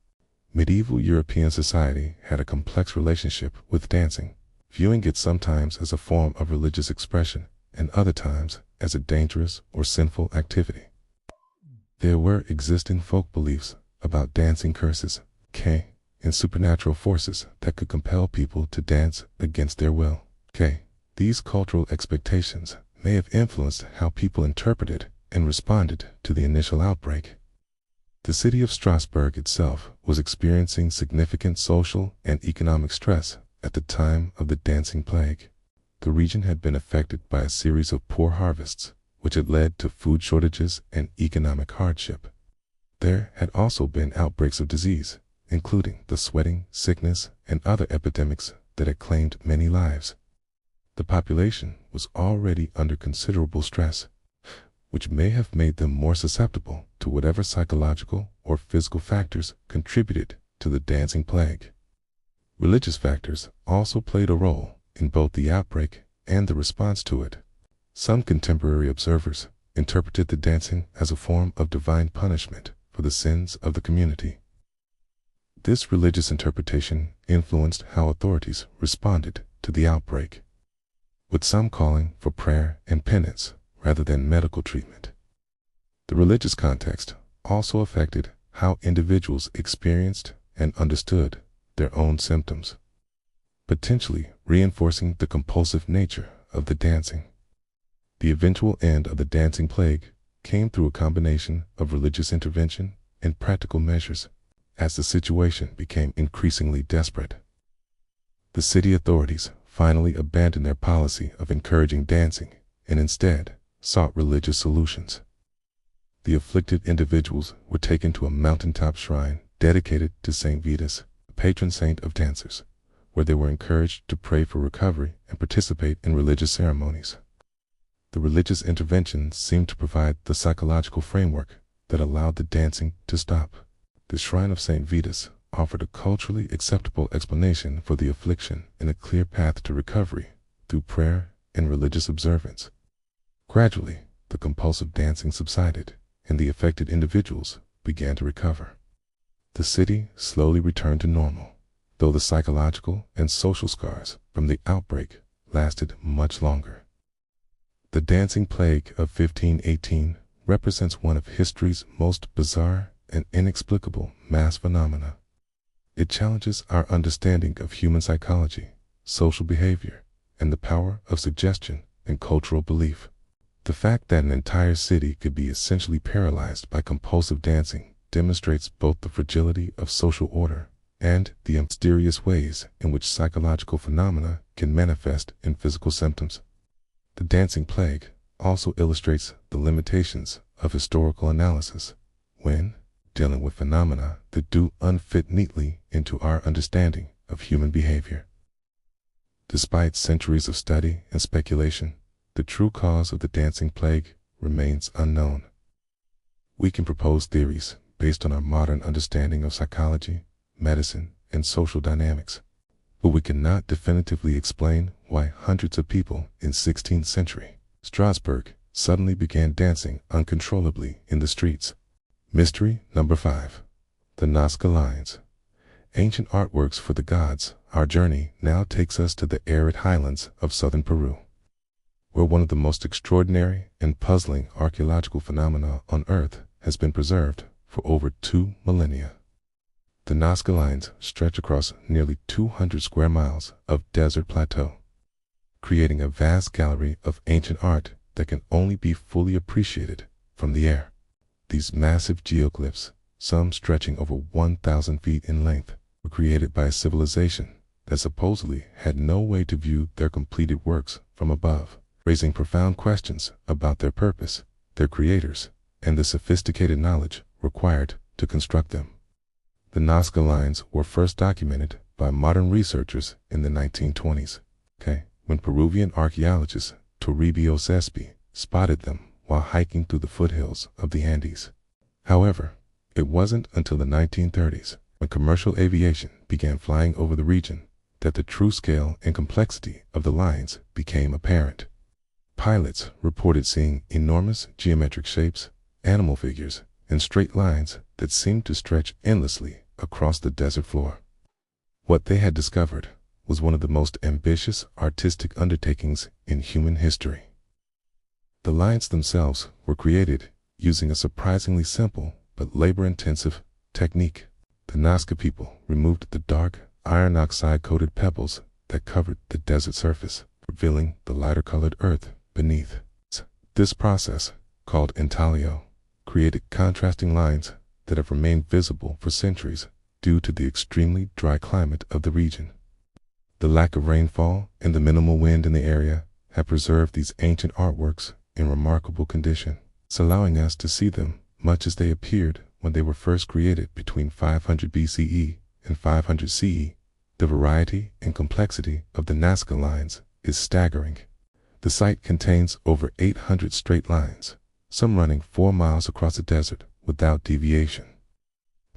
Medieval European society had a complex relationship with dancing, viewing it sometimes as a form of religious expression and other times as a dangerous or sinful activity. There were existing folk beliefs about dancing curses, and supernatural forces that could compel people to dance against their will. These cultural expectations may have influenced how people interpreted and responded to the initial outbreak. The city of Strasbourg itself was experiencing significant social and economic stress at the time of the dancing plague. The region had been affected by a series of poor harvests, which had led to food shortages and economic hardship. There had also been outbreaks of disease, including the sweating sickness and other epidemics that had claimed many lives. The population was already under considerable stress, which may have made them more susceptible to whatever psychological or physical factors contributed to the dancing plague. Religious factors also played a role in both the outbreak and the response to it. Some contemporary observers interpreted the dancing as a form of divine punishment for the sins of the community. This religious interpretation influenced how authorities responded to the outbreak, with some calling for prayer and penance rather than medical treatment. The religious context also affected how individuals experienced and understood their own symptoms, potentially reinforcing the compulsive nature of the dancing. The eventual end of the dancing plague came through a combination of religious intervention and practical measures as the situation became increasingly desperate. The city authorities finally abandoned their policy of encouraging dancing and instead sought religious solutions. The afflicted individuals were taken to a mountaintop shrine dedicated to Saint Vitus, the patron saint of dancers, where they were encouraged to pray for recovery and participate in religious ceremonies. The religious intervention seemed to provide the psychological framework that allowed the dancing to stop. The shrine of Saint Vitus offered a culturally acceptable explanation for the affliction and a clear path to recovery through prayer and religious observance. Gradually, the compulsive dancing subsided, and the affected individuals began to recover. The city slowly returned to normal, though the psychological and social scars from the outbreak lasted much longer. The dancing plague of 1518 represents one of history's most bizarre and inexplicable mass phenomena. It challenges our understanding of human psychology, social behavior, and the power of suggestion and cultural belief. The fact that an entire city could be essentially paralyzed by compulsive dancing demonstrates both the fragility of social order and the mysterious ways in which psychological phenomena can manifest in physical symptoms. The dancing plague also illustrates the limitations of historical analysis when dealing with phenomena that do unfit neatly into our understanding of human behavior. Despite centuries of study and speculation, the true cause of the dancing plague remains unknown. We can propose theories based on our modern understanding of psychology, medicine, and social dynamics, but we cannot definitively explain why hundreds of people in 16th century Strasbourg suddenly began dancing uncontrollably in the streets. Mystery number 5. The Nazca Lines. Ancient artworks for the gods. Our journey now takes us to the arid highlands of southern Peru, where one of the most extraordinary and puzzling archaeological phenomena on Earth has been preserved for over 2 millennia. The Nazca Lines stretch across nearly 200 square miles of desert plateau, creating a vast gallery of ancient art that can only be fully appreciated from the air. These massive geoglyphs, some stretching over 1,000 feet in length, were created by a civilization that supposedly had no way to view their completed works from above, raising profound questions about their purpose, their creators, and the sophisticated knowledge required to construct them. The Nazca Lines were first documented by modern researchers in the 1920s, when Peruvian archaeologist Toribio Cespi spotted them while hiking through the foothills of the Andes. However, it wasn't until the 1930s, when commercial aviation began flying over the region, that the true scale and complexity of the lines became apparent. Pilots reported seeing enormous geometric shapes, animal figures, and straight lines that seemed to stretch endlessly across the desert floor. What they had discovered was one of the most ambitious artistic undertakings in human history. The lines themselves were created using a surprisingly simple but labor-intensive technique. The Nazca people removed the dark, iron oxide-coated pebbles that covered the desert surface, revealing the lighter-colored earth beneath. This process, called intaglio, created contrasting lines that have remained visible for centuries due to the extremely dry climate of the region. The lack of rainfall and the minimal wind in the area have preserved these ancient artworks in remarkable condition, allowing us to see them much as they appeared when they were first created between 500 BCE and 500 CE. The variety and complexity of the Nazca Lines is staggering. The site contains over 800 straight lines, some running 4 miles across the desert without deviation.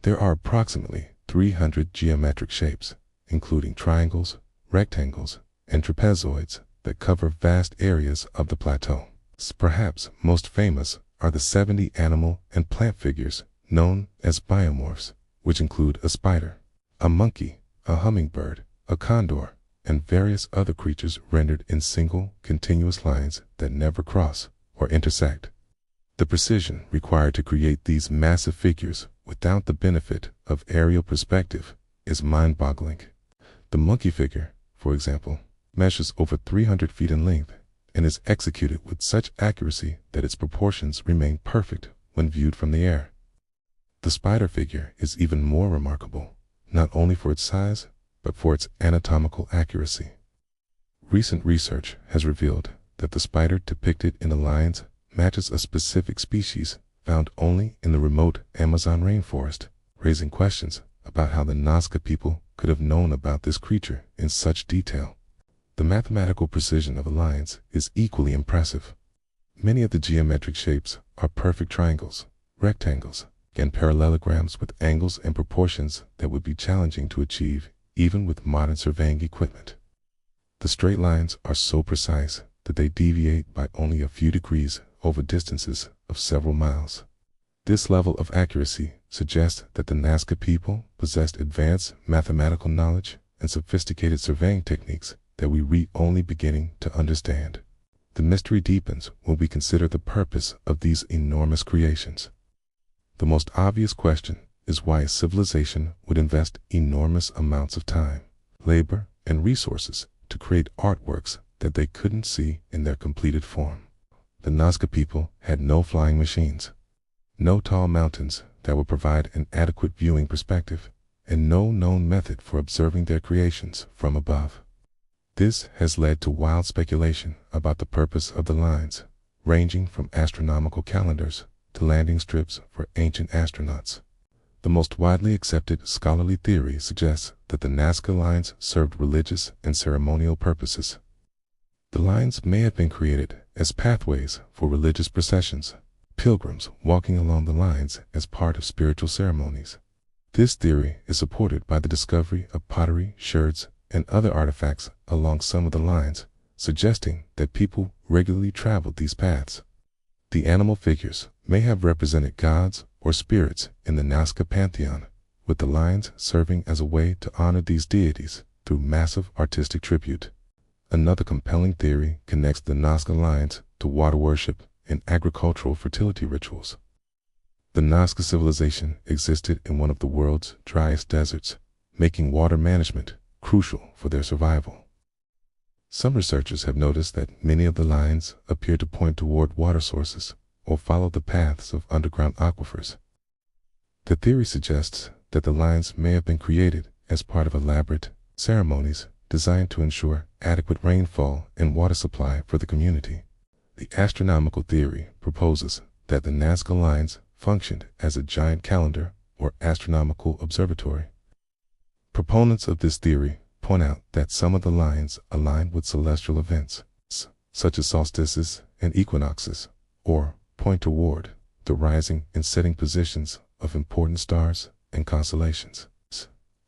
There are approximately 300 geometric shapes, including triangles, rectangles, and trapezoids that cover vast areas of the plateau. Perhaps most famous are the 70 animal and plant figures known as biomorphs, which include a spider, a monkey, a hummingbird, a condor, and various other creatures rendered in single, continuous lines that never cross or intersect. The precision required to create these massive figures without the benefit of aerial perspective is mind-boggling. The monkey figure, for example, measures over 300 feet in length and is executed with such accuracy that its proportions remain perfect when viewed from the air. The spider figure is even more remarkable, not only for its size, but for its anatomical accuracy. Recent research has revealed that the spider depicted in the lines matches a specific species found only in the remote Amazon rainforest, raising questions about how the Nazca people could have known about this creature in such detail. The mathematical precision of the lines is equally impressive. Many of the geometric shapes are perfect triangles, rectangles, and parallelograms with angles and proportions that would be challenging to achieve even with modern surveying equipment. The straight lines are so precise that they deviate by only a few degrees over distances of several miles. This level of accuracy suggests that the Nazca people possessed advanced mathematical knowledge and sophisticated surveying techniques that we are only beginning to understand. The mystery deepens when we consider the purpose of these enormous creations. The most obvious question is why a civilization would invest enormous amounts of time, labor, and resources to create artworks that they couldn't see in their completed form. the Nazca people had no flying machines, no tall mountains that would provide an adequate viewing perspective, and no known method for observing their creations from above. This has led to wild speculation about the purpose of the lines, ranging from astronomical calendars to landing strips for ancient astronauts. The most widely accepted scholarly theory suggests that the Nazca Lines served religious and ceremonial purposes. The lines may have been created as pathways for religious processions, pilgrims walking along the lines as part of spiritual ceremonies. This theory is supported by the discovery of pottery, sherds, and other artifacts along some of the lines, suggesting that people regularly traveled these paths. The animal figures may have represented gods or spirits in the Nazca pantheon, with the lines serving as a way to honor these deities through massive artistic tribute. Another compelling theory connects the Nazca Lines to water worship and agricultural fertility rituals. The Nazca civilization existed in one of the world's driest deserts, making water management crucial for their survival. Some researchers have noticed that many of the lines appear to point toward water sources or follow the paths of underground aquifers. The theory suggests that the lines may have been created as part of elaborate ceremonies designed to ensure adequate rainfall and water supply for the community. The astronomical theory proposes that the Nazca Lines functioned as a giant calendar or astronomical observatory. Proponents of this theory point out that some of the lines align with celestial events, such as solstices and equinoxes, or point toward the rising and setting positions of important stars and constellations.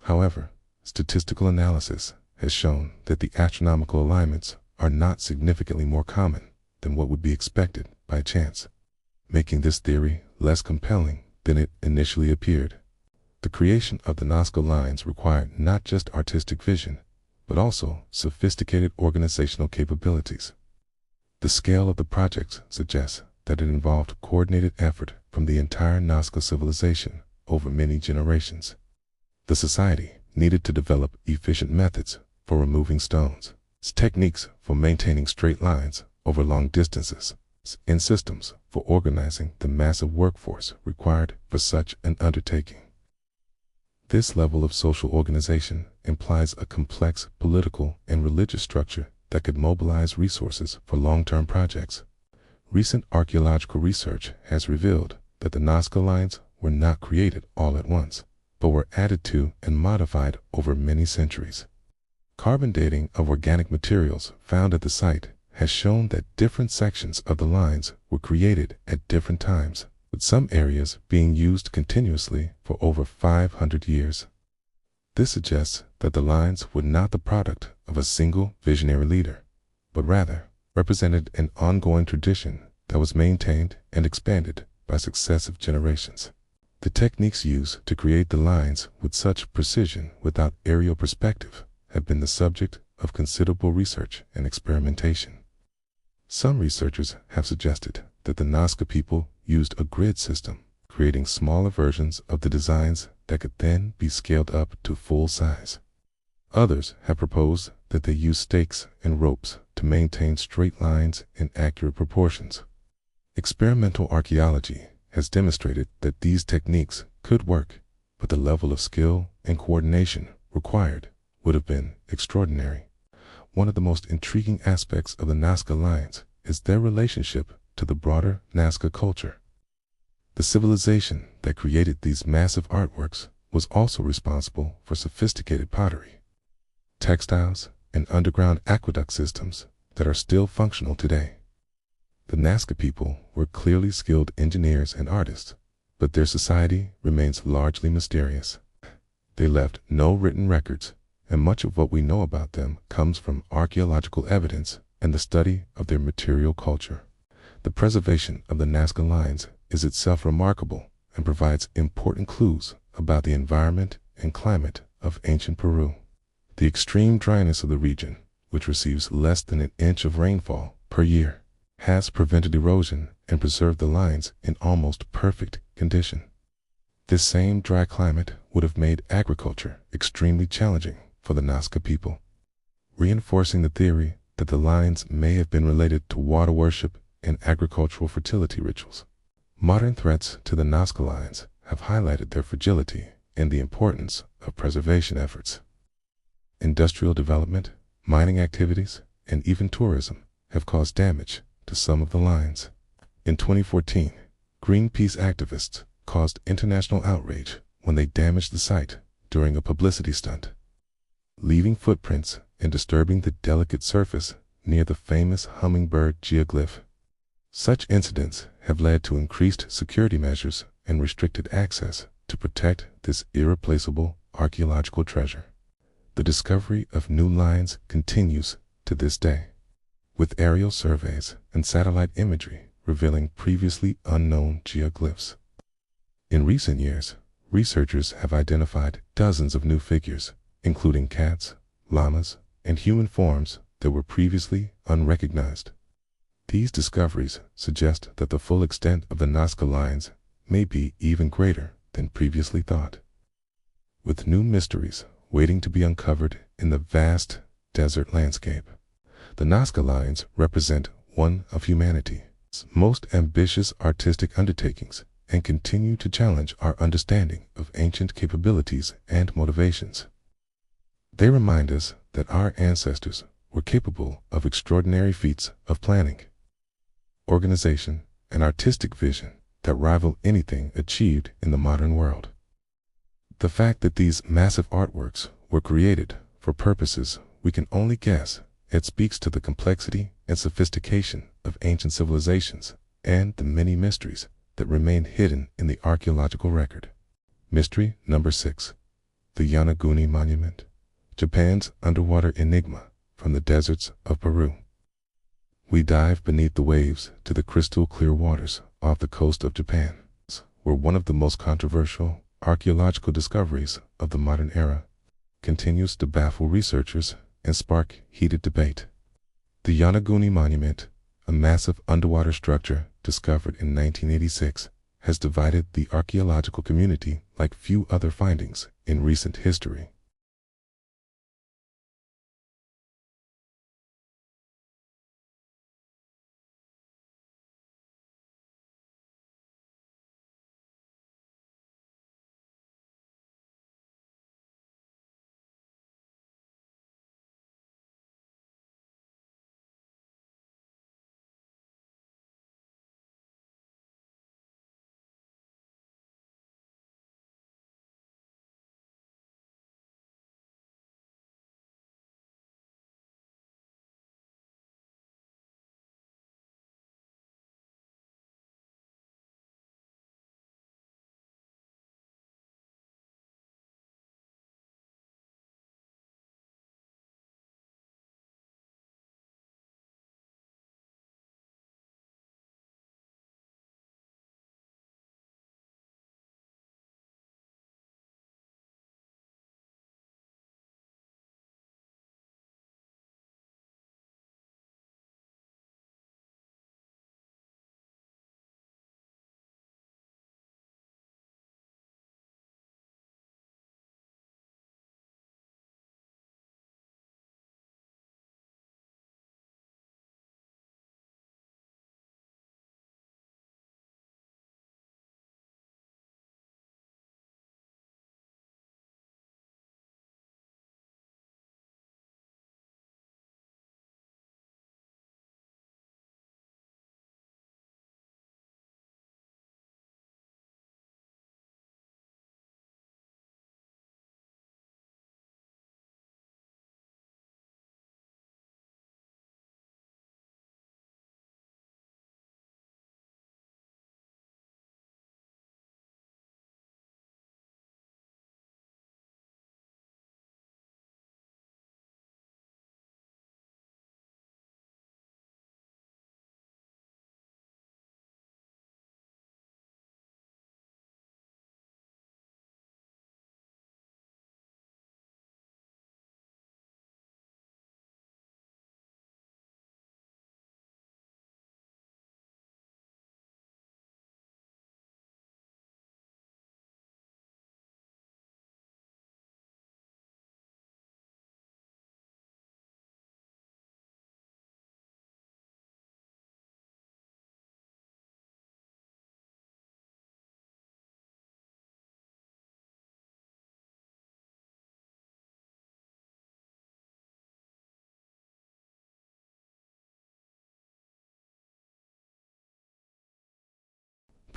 However, statistical analysis has shown that the astronomical alignments are not significantly more common than what would be expected by chance, making this theory less compelling than it initially appeared. The creation of the Nazca Lines required not just artistic vision, but also sophisticated organizational capabilities. The scale of the project suggests that it involved coordinated effort from the entire Nazca civilization over many generations. The society needed to develop efficient methods for removing stones, techniques for maintaining straight lines over long distances, and systems for organizing the massive workforce required for such an undertaking. This level of social organization implies a complex political and religious structure that could mobilize resources for long-term projects. Recent archaeological research has revealed that the Nazca Lines were not created all at once, but were added to and modified over many centuries. Carbon dating of organic materials found at the site has shown that different sections of the lines were created at different times, with some areas being used continuously for over 500 years. This suggests that the lines were not the product of a single visionary leader, but rather represented an ongoing tradition that was maintained and expanded by successive generations. The techniques used to create the lines with such precision without aerial perspective have been the subject of considerable research and experimentation. Some researchers have suggested that the Nazca people used a grid system, creating smaller versions of the designs that could then be scaled up to full size. Others have proposed that they used stakes and ropes to maintain straight lines in accurate proportions. Experimental archaeology has demonstrated that these techniques could work, but the level of skill and coordination required would have been extraordinary. One of the most intriguing aspects of the Nazca Lines is their relationship to the broader Nazca culture. The civilization that created these massive artworks was also responsible for sophisticated pottery, textiles, and underground aqueduct systems that are still functional today. The Nazca people were clearly skilled engineers and artists, but their society remains largely mysterious. They left no written records, and much of what we know about them comes from archaeological evidence and the study of their material culture. The preservation of the Nazca Lines is itself remarkable and provides important clues about the environment and climate of ancient Peru. The extreme dryness of the region, which receives less than an inch of rainfall per year, has prevented erosion and preserved the lines in almost perfect condition. This same dry climate would have made agriculture extremely challenging for the Nazca people. Reinforcing the theory that the lines may have been related to water worship and agricultural fertility rituals. Modern threats to the Nazca Lines have highlighted their fragility and the importance of preservation efforts. Industrial development, mining activities, and even tourism have caused damage to some of the lines. In 2014, Greenpeace activists caused international outrage when they damaged the site during a publicity stunt, leaving footprints and disturbing the delicate surface near the famous hummingbird geoglyph. Such incidents have led to increased security measures and restricted access to protect this irreplaceable archaeological treasure. The discovery of new lines continues to this day, with aerial surveys and satellite imagery revealing previously unknown geoglyphs. In recent years, researchers have identified dozens of new figures, including cats, llamas, and human forms that were previously unrecognized. These discoveries suggest that the full extent of the Nazca Lines may be even greater than previously thought, with new mysteries waiting to be uncovered in the vast desert landscape. The Nazca Lines represent one of humanity's most ambitious artistic undertakings and continue to challenge our understanding of ancient capabilities and motivations. They remind us that our ancestors were capable of extraordinary feats of planning, organization, and artistic vision that rival anything achieved in the modern world. The fact that these massive artworks were created for purposes we can only guess, it speaks to the complexity and sophistication of ancient civilizations and the many mysteries that remain hidden in the archaeological record. Mystery number 6. The Yonaguni Monument, Japan's underwater enigma from the deserts of Peru. We dive beneath the waves to the crystal clear waters off the coast of Japan, where one of the most controversial archaeological discoveries of the modern era continues to baffle researchers and spark heated debate. The Yonaguni Monument, a massive underwater structure discovered in 1986, has divided the archaeological community like few other findings in recent history.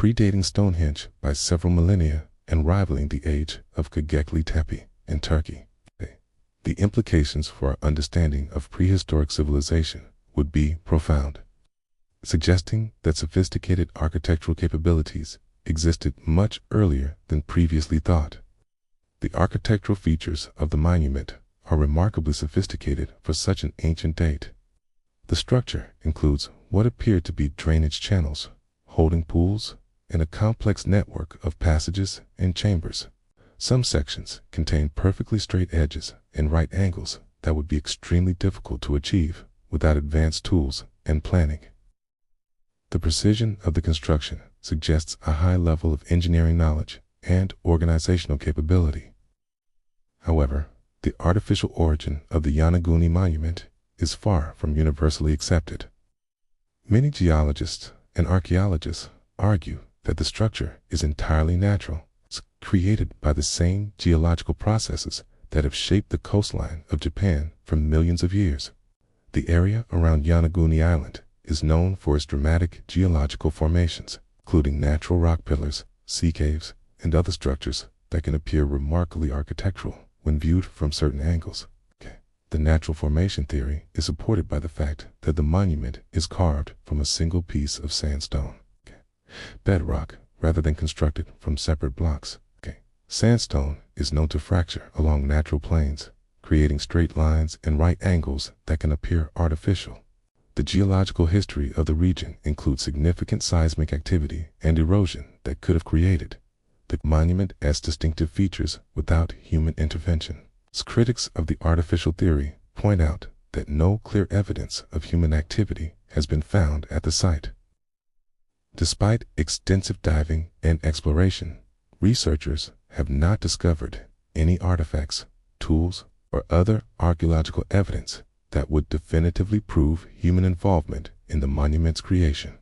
predating Stonehenge by several millennia and rivaling the age of Göbekli Tepe in Turkey. The implications for our understanding of prehistoric civilization would be profound, suggesting that sophisticated architectural capabilities existed much earlier than previously thought. The architectural features of the monument are remarkably sophisticated for such an ancient date. The structure includes what appear to be drainage channels, holding pools, and a complex network of passages and chambers. Some sections contain perfectly straight edges and right angles that would be extremely difficult to achieve without advanced tools and planning. The precision of the construction suggests a high level of engineering knowledge and organizational capability. However, the artificial origin of the Yonaguni Monument is far from universally accepted. Many geologists and archaeologists argue that the structure is entirely natural, created by the same geological processes that have shaped the coastline of Japan for millions of years. The area around Yonaguni Island is known for its dramatic geological formations, including natural rock pillars, sea caves, and other structures that can appear remarkably architectural when viewed from certain angles. The natural formation theory is supported by the fact that the monument is carved from a single piece of sandstone, bedrock, rather than constructed from separate blocks. Sandstone is known to fracture along natural planes, creating straight lines and right angles that can appear artificial. The geological history of the region includes significant seismic activity and erosion that could have created the monument as distinctive features without human intervention. Critics of the artificial theory point out that no clear evidence of human activity has been found at the site. Despite extensive diving and exploration, researchers have not discovered any artifacts, tools, or other archaeological evidence that would definitively prove human involvement in the monument's creation.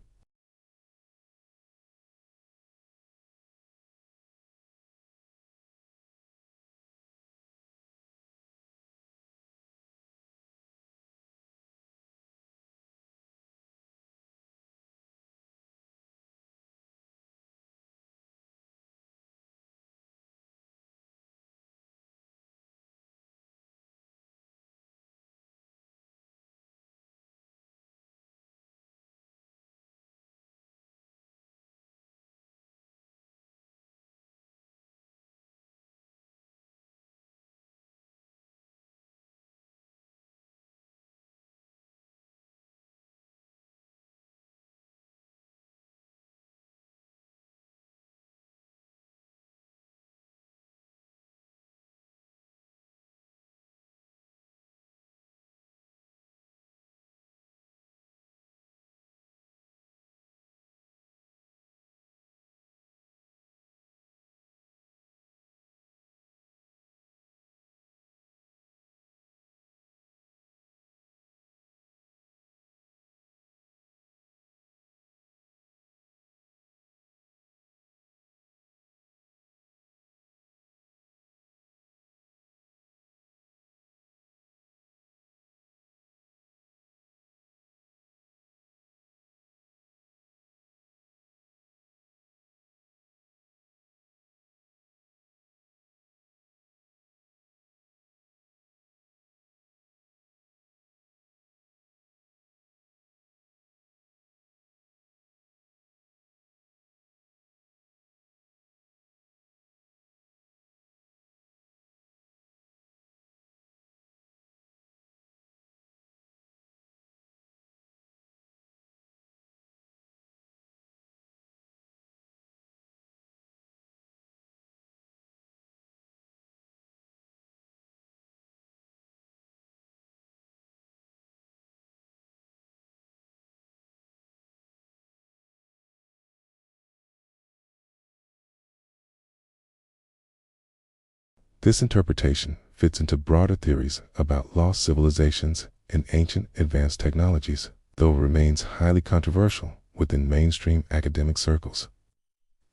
This interpretation fits into broader theories about lost civilizations and ancient advanced technologies, though it remains highly controversial within mainstream academic circles.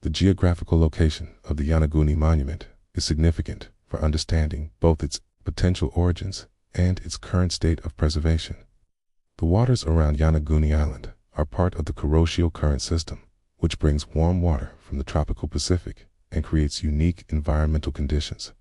The geographical location of the Yonaguni Monument is significant for understanding both its potential origins and its current state of preservation. The waters around Yonaguni Island are part of the Kuroshio Current system, which brings warm water from the tropical Pacific and creates unique environmental conditions.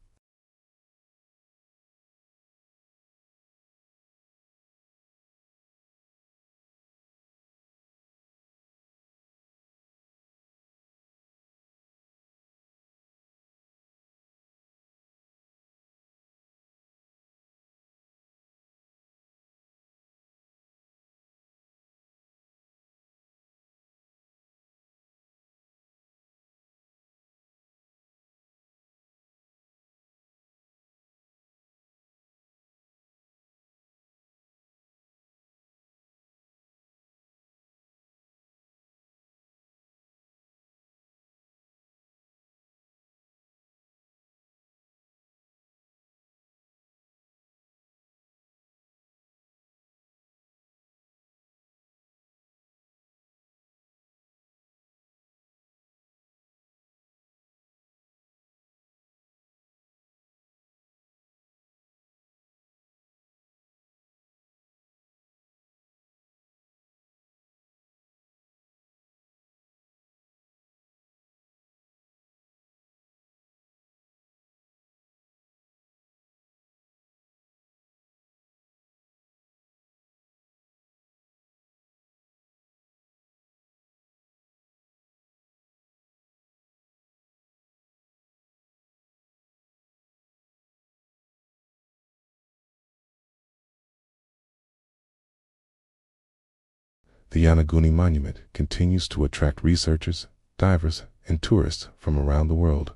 The Yonaguni Monument continues to attract researchers, divers, and tourists from around the world,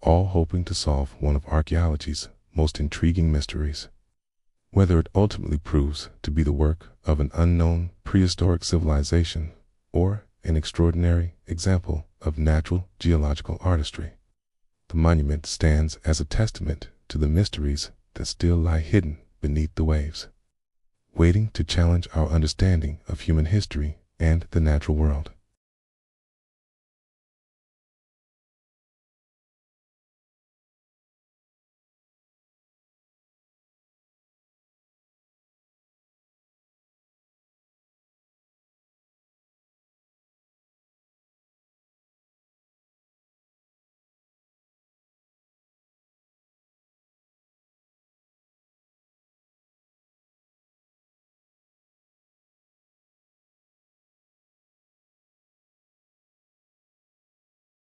all hoping to solve one of archaeology's most intriguing mysteries. Whether it ultimately proves to be the work of an unknown prehistoric civilization or an extraordinary example of natural geological artistry, the monument stands as a testament to the mysteries that still lie hidden beneath the waves, waiting to challenge our understanding of human history and the natural world.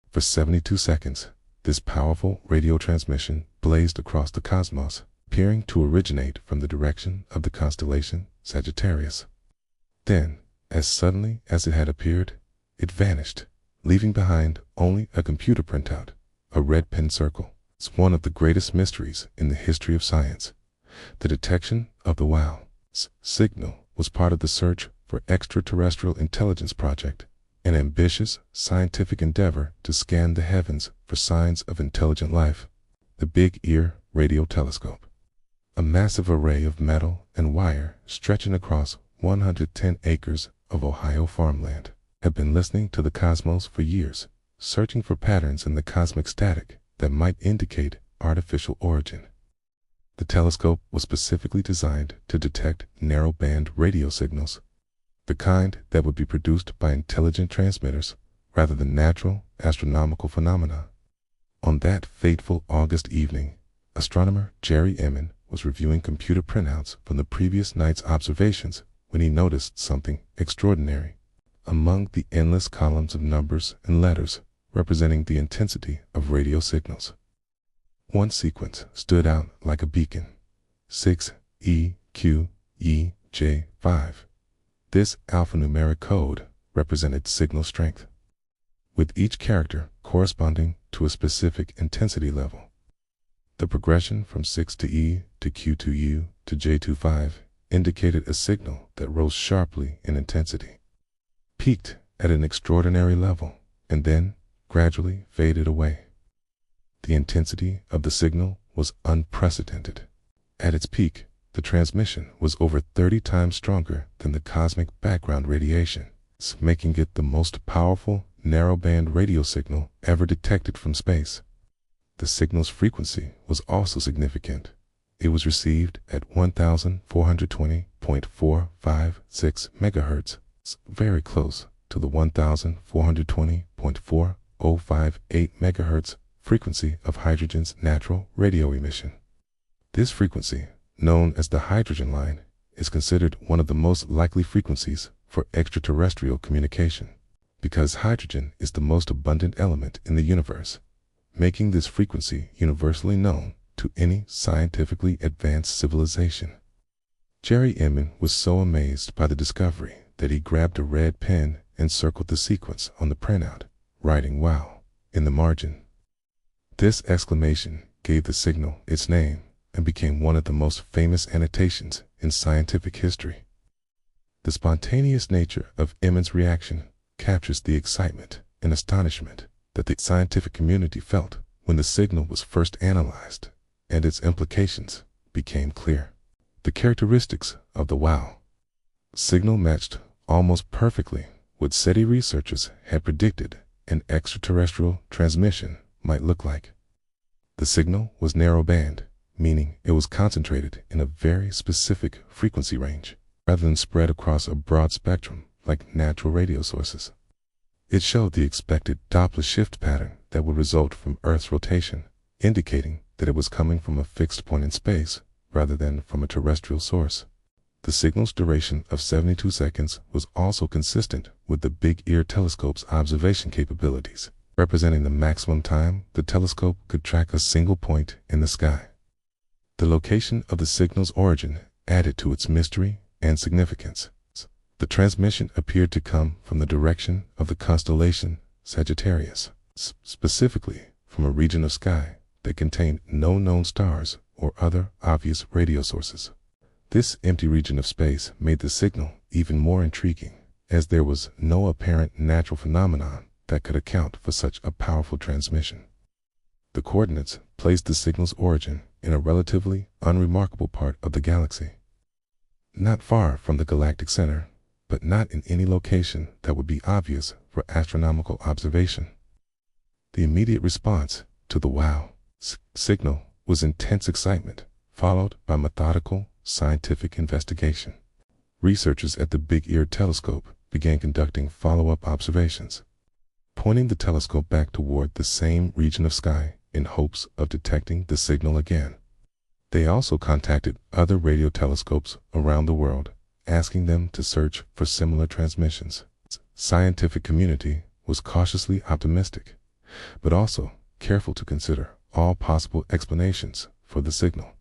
For 72 seconds, this powerful radio transmission blazed across the cosmos, appearing to originate from the direction of the constellation Sagittarius. Then, as suddenly as it had appeared, it vanished, leaving behind only a computer printout, a red pen circle. It's one of the greatest mysteries in the history of science. The detection of the WOW signal was part of the Search for Extraterrestrial Intelligence project, an ambitious scientific endeavor to scan the heavens for signs of intelligent life. The Big Ear Radio Telescope, a massive array of metal and wire stretching across 110 acres of Ohio farmland, had been listening to the cosmos for years, searching for patterns in the cosmic static that might indicate artificial origin. The telescope was specifically designed to detect narrow-band radio signals, the kind that would be produced by intelligent transmitters rather than natural astronomical phenomena. On that fateful August evening, astronomer Jerry Emmon was reviewing computer printouts from the previous night's observations when he noticed something extraordinary. Among the endless columns of numbers and letters representing the intensity of radio signals, one sequence stood out like a beacon: 6EQEJ5. This alphanumeric code represented signal strength, with each character corresponding to a specific intensity level. The progression from 6 to E to Q to U to J to 5 indicated a signal that rose sharply in intensity, peaked at an extraordinary level, and then gradually faded away. The intensity of the signal was unprecedented. At its peak, the transmission was over 30 times stronger than the cosmic background radiation, making it the most powerful narrowband radio signal ever detected from space. The signal's frequency was also significant. It was received at 1420.456 megahertz, very close to the 1420.4058 MHz frequency of hydrogen's natural radio emission. This frequency, known as the hydrogen line, is considered one of the most likely frequencies for extraterrestrial communication, because hydrogen is the most abundant element in the universe, making this frequency universally known to any scientifically advanced civilization. Jerry Inman was so amazed by the discovery that he grabbed a red pen and circled the sequence on the printout, writing "Wow" in the margin. This exclamation gave the signal its name and became one of the most famous annotations in scientific history. The spontaneous nature of Inman's reaction captures the excitement and astonishment that the scientific community felt when the signal was first analyzed and its implications became clear. The characteristics of the WOW signal matched almost perfectly what SETI researchers had predicted an extraterrestrial transmission might look like. The signal was narrowband, meaning it was concentrated in a very specific frequency range, rather than spread across a broad spectrum like natural radio sources. It showed the expected Doppler shift pattern that would result from Earth's rotation, indicating that it was coming from a fixed point in space rather than from a terrestrial source. The signal's duration of 72 seconds was also consistent with the Big Ear telescope's observation capabilities, representing the maximum time the telescope could track a single point in the sky. The location of the signal's origin added to its mystery and significance. The transmission appeared to come from the direction of the constellation Sagittarius, specifically from a region of sky that contained no known stars or other obvious radio sources. This empty region of space made the signal even more intriguing, as there was no apparent natural phenomenon that could account for such a powerful transmission. The coordinates placed the signal's origin in a relatively unremarkable part of the galaxy, not far from the galactic center, but not in any location that would be obvious for astronomical observation. The immediate response to the WOW signal was intense excitement, followed by methodical scientific investigation. Researchers at the Big Ear telescope began conducting follow-up observations, pointing the telescope back toward the same region of sky in hopes of detecting the signal again. They also contacted other radio telescopes around the world, asking them to search for similar transmissions. The scientific community was cautiously optimistic, but also careful to consider all possible explanations for the signal.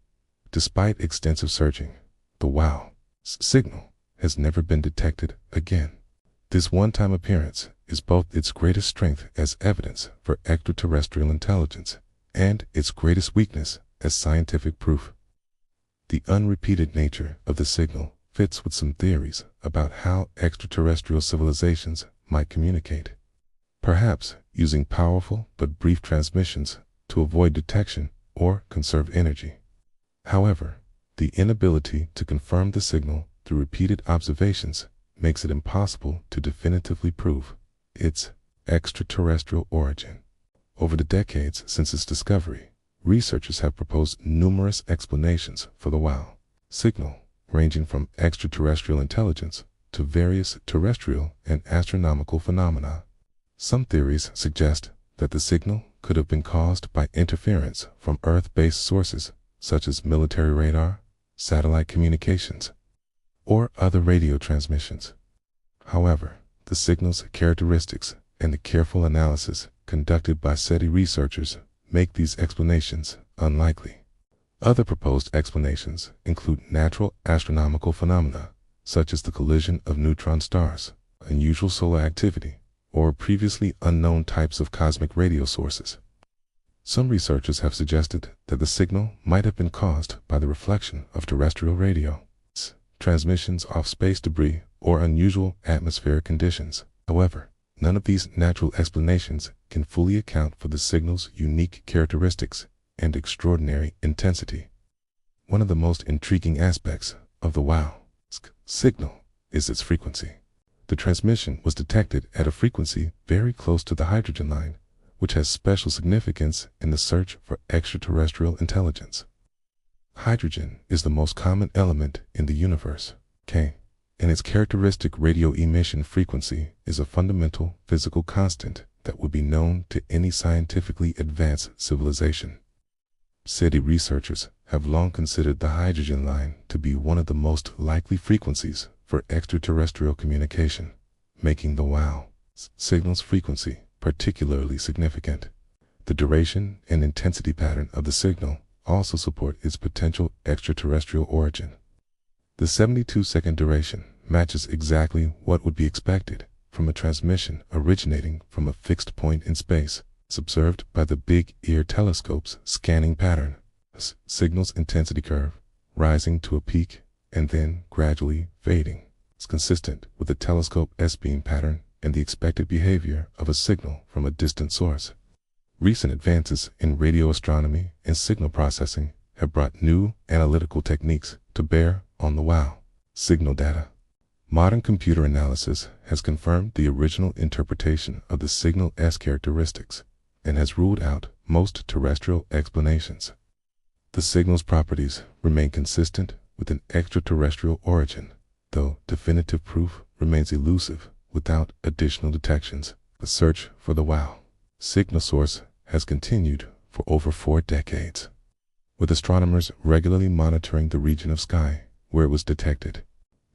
Despite extensive searching, the WOW signal has never been detected again. This one-time appearance is both its greatest strength as evidence for extraterrestrial intelligence and its greatest weakness as scientific proof. The unrepeated nature of the signal fits with some theories about how extraterrestrial civilizations might communicate, perhaps using powerful but brief transmissions to avoid detection or conserve energy. However, the inability to confirm the signal through repeated observations makes it impossible to definitively prove its extraterrestrial origin. Over the decades since its discovery, researchers have proposed numerous explanations for the WOW signal, ranging from extraterrestrial intelligence to various terrestrial and astronomical phenomena. Some theories suggest that the signal could have been caused by interference from Earth-based sources such as military radar, satellite communications, or other radio transmissions. However, the signal's characteristics and the careful analysis conducted by SETI researchers make these explanations unlikely. Other proposed explanations include natural astronomical phenomena, such as the collision of neutron stars, unusual solar activity, or previously unknown types of cosmic radio sources. Some researchers have suggested that the signal might have been caused by the reflection of terrestrial radio transmissions off space debris or unusual atmospheric conditions. However, none of these natural explanations can fully account for the signal's unique characteristics and extraordinary intensity. One of the most intriguing aspects of the WOW signal is its frequency. The transmission was detected at a frequency very close to the hydrogen line, which has special significance in the search for extraterrestrial intelligence. Hydrogen is the most common element in the universe. and its characteristic radio emission frequency is a fundamental physical constant that would be known to any scientifically advanced civilization. SETI researchers have long considered the hydrogen line to be one of the most likely frequencies for extraterrestrial communication, making the WOW signal's frequency particularly significant. The duration and intensity pattern of the signal also support its potential extraterrestrial origin. The 72-second duration matches exactly what would be expected from a transmission originating from a fixed point in space, as observed by the Big Ear Telescope's scanning pattern. Signal's intensity curve, rising to a peak and then gradually fading, is consistent with the telescope S-beam pattern and the expected behavior of a signal from a distant source. Recent advances in radio astronomy and signal processing have brought new analytical techniques to bear on the WOW signal data. Modern computer analysis has confirmed the original interpretation of the signal S characteristics and has ruled out most terrestrial explanations. The signal's properties remain consistent with an extraterrestrial origin, though definitive proof remains elusive without additional detections. The search for the WOW signal source has continued for over 4 decades, with astronomers regularly monitoring the region of sky where it was detected.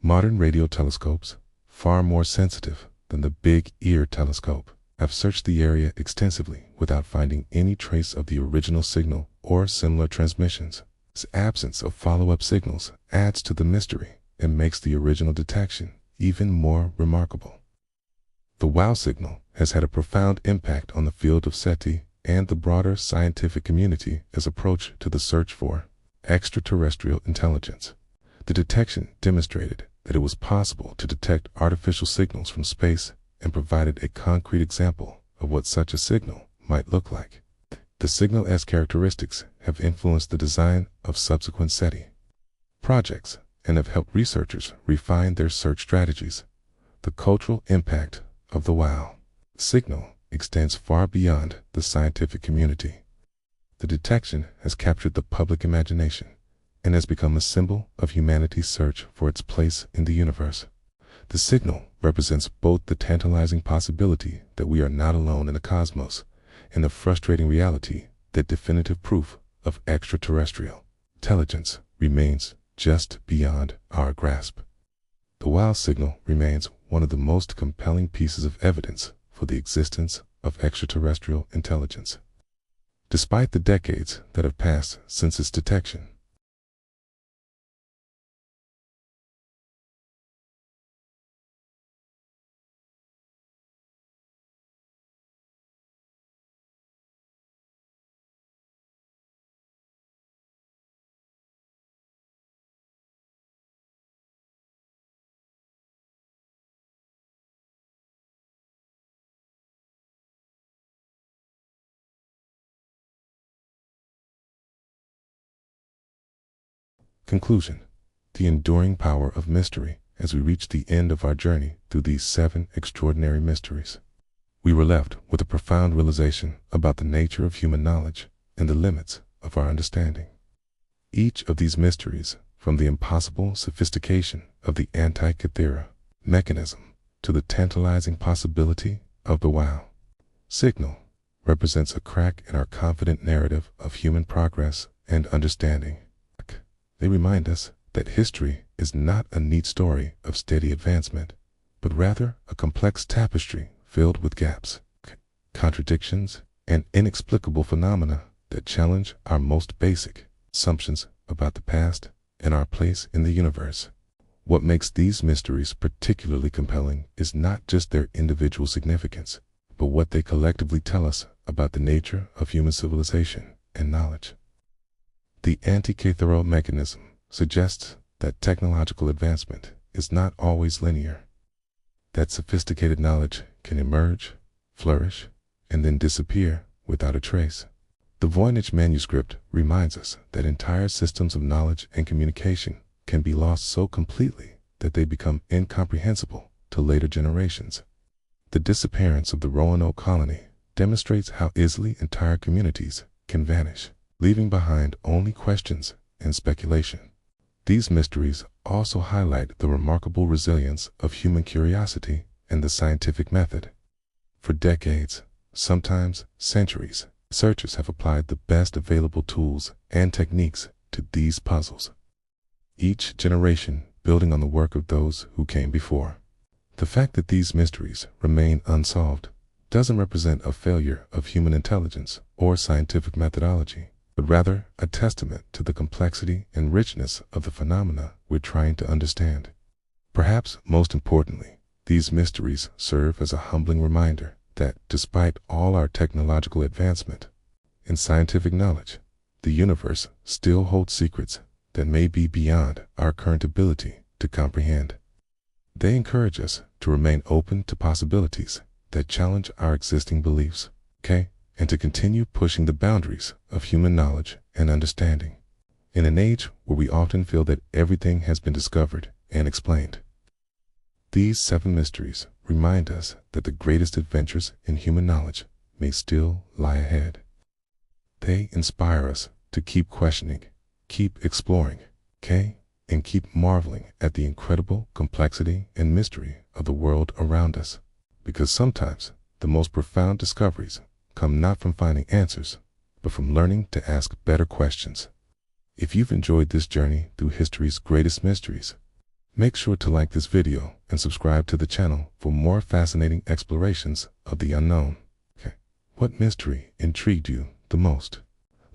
Modern radio telescopes, far more sensitive than the Big Ear Telescope, have searched the area extensively without finding any trace of the original signal or similar transmissions. This absence of follow-up signals adds to the mystery and makes the original detection even more remarkable. The WOW signal has had a profound impact on the field of SETI and the broader scientific community as approach to the search for extraterrestrial intelligence. The detection demonstrated that it was possible to detect artificial signals from space and provided a concrete example of what such a signal might look like. The signal S characteristics have influenced the design of subsequent SETI projects and have helped researchers refine their search strategies. The cultural impact of the WOW signal extends far beyond the scientific community. The detection has captured the public imagination and has become a symbol of humanity's search for its place in the universe. The signal represents both the tantalizing possibility that we are not alone in the cosmos and the frustrating reality that definitive proof of extraterrestrial intelligence remains just beyond our grasp. The WOW signal remains one of the most compelling pieces of evidence for the existence of extraterrestrial intelligence. Despite the decades that have passed since its detection, conclusion, the enduring power of mystery as we reach the end of our journey through these 7 extraordinary mysteries. We were left with a profound realization about the nature of human knowledge and the limits of our understanding. Each of these mysteries, from the impossible sophistication of the Antikythera Mechanism to the tantalizing possibility of the WOW signal, represents a crack in our confident narrative of human progress and understanding. They remind us that history is not a neat story of steady advancement, but rather a complex tapestry filled with gaps, contradictions, and inexplicable phenomena that challenge our most basic assumptions about the past and our place in the universe. What makes these mysteries particularly compelling is not just their individual significance, but what they collectively tell us about the nature of human civilization and knowledge. The Antikythera Mechanism suggests that technological advancement is not always linear, that sophisticated knowledge can emerge, flourish, and then disappear without a trace. The Voynich Manuscript reminds us that entire systems of knowledge and communication can be lost so completely that they become incomprehensible to later generations. The disappearance of the Roanoke colony demonstrates how easily entire communities can vanish, leaving behind only questions and speculation. These mysteries also highlight the remarkable resilience of human curiosity and the scientific method. For decades, sometimes centuries, researchers have applied the best available tools and techniques to these puzzles, each generation building on the work of those who came before. The fact that these mysteries remain unsolved doesn't represent a failure of human intelligence or scientific methodology, but rather a testament to the complexity and richness of the phenomena we're trying to understand. Perhaps most importantly, these mysteries serve as a humbling reminder that despite all our technological advancement and scientific knowledge, the universe still holds secrets that may be beyond our current ability to comprehend. They encourage us to remain open to possibilities that challenge our existing beliefs, and to continue pushing the boundaries of human knowledge and understanding. In an age where we often feel that everything has been discovered and explained, these 7 mysteries remind us that the greatest adventures in human knowledge may still lie ahead. They inspire us to keep questioning, keep exploring, and keep marveling at the incredible complexity and mystery of the world around us. Because sometimes the most profound discoveries come not from finding answers, but from learning to ask better questions. If you've enjoyed this journey through history's greatest mysteries, make sure to like this video and subscribe to the channel for more fascinating explorations of the unknown. What mystery intrigued you the most?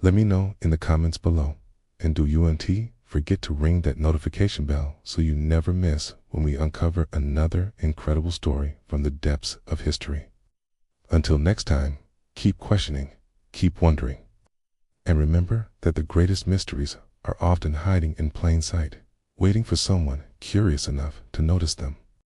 Let me know in the comments below. And do you forget to ring that notification bell so you never miss when we uncover another incredible story from the depths of history. Until next time, keep questioning, keep wondering, and remember that the greatest mysteries are often hiding in plain sight, waiting for someone curious enough to notice them.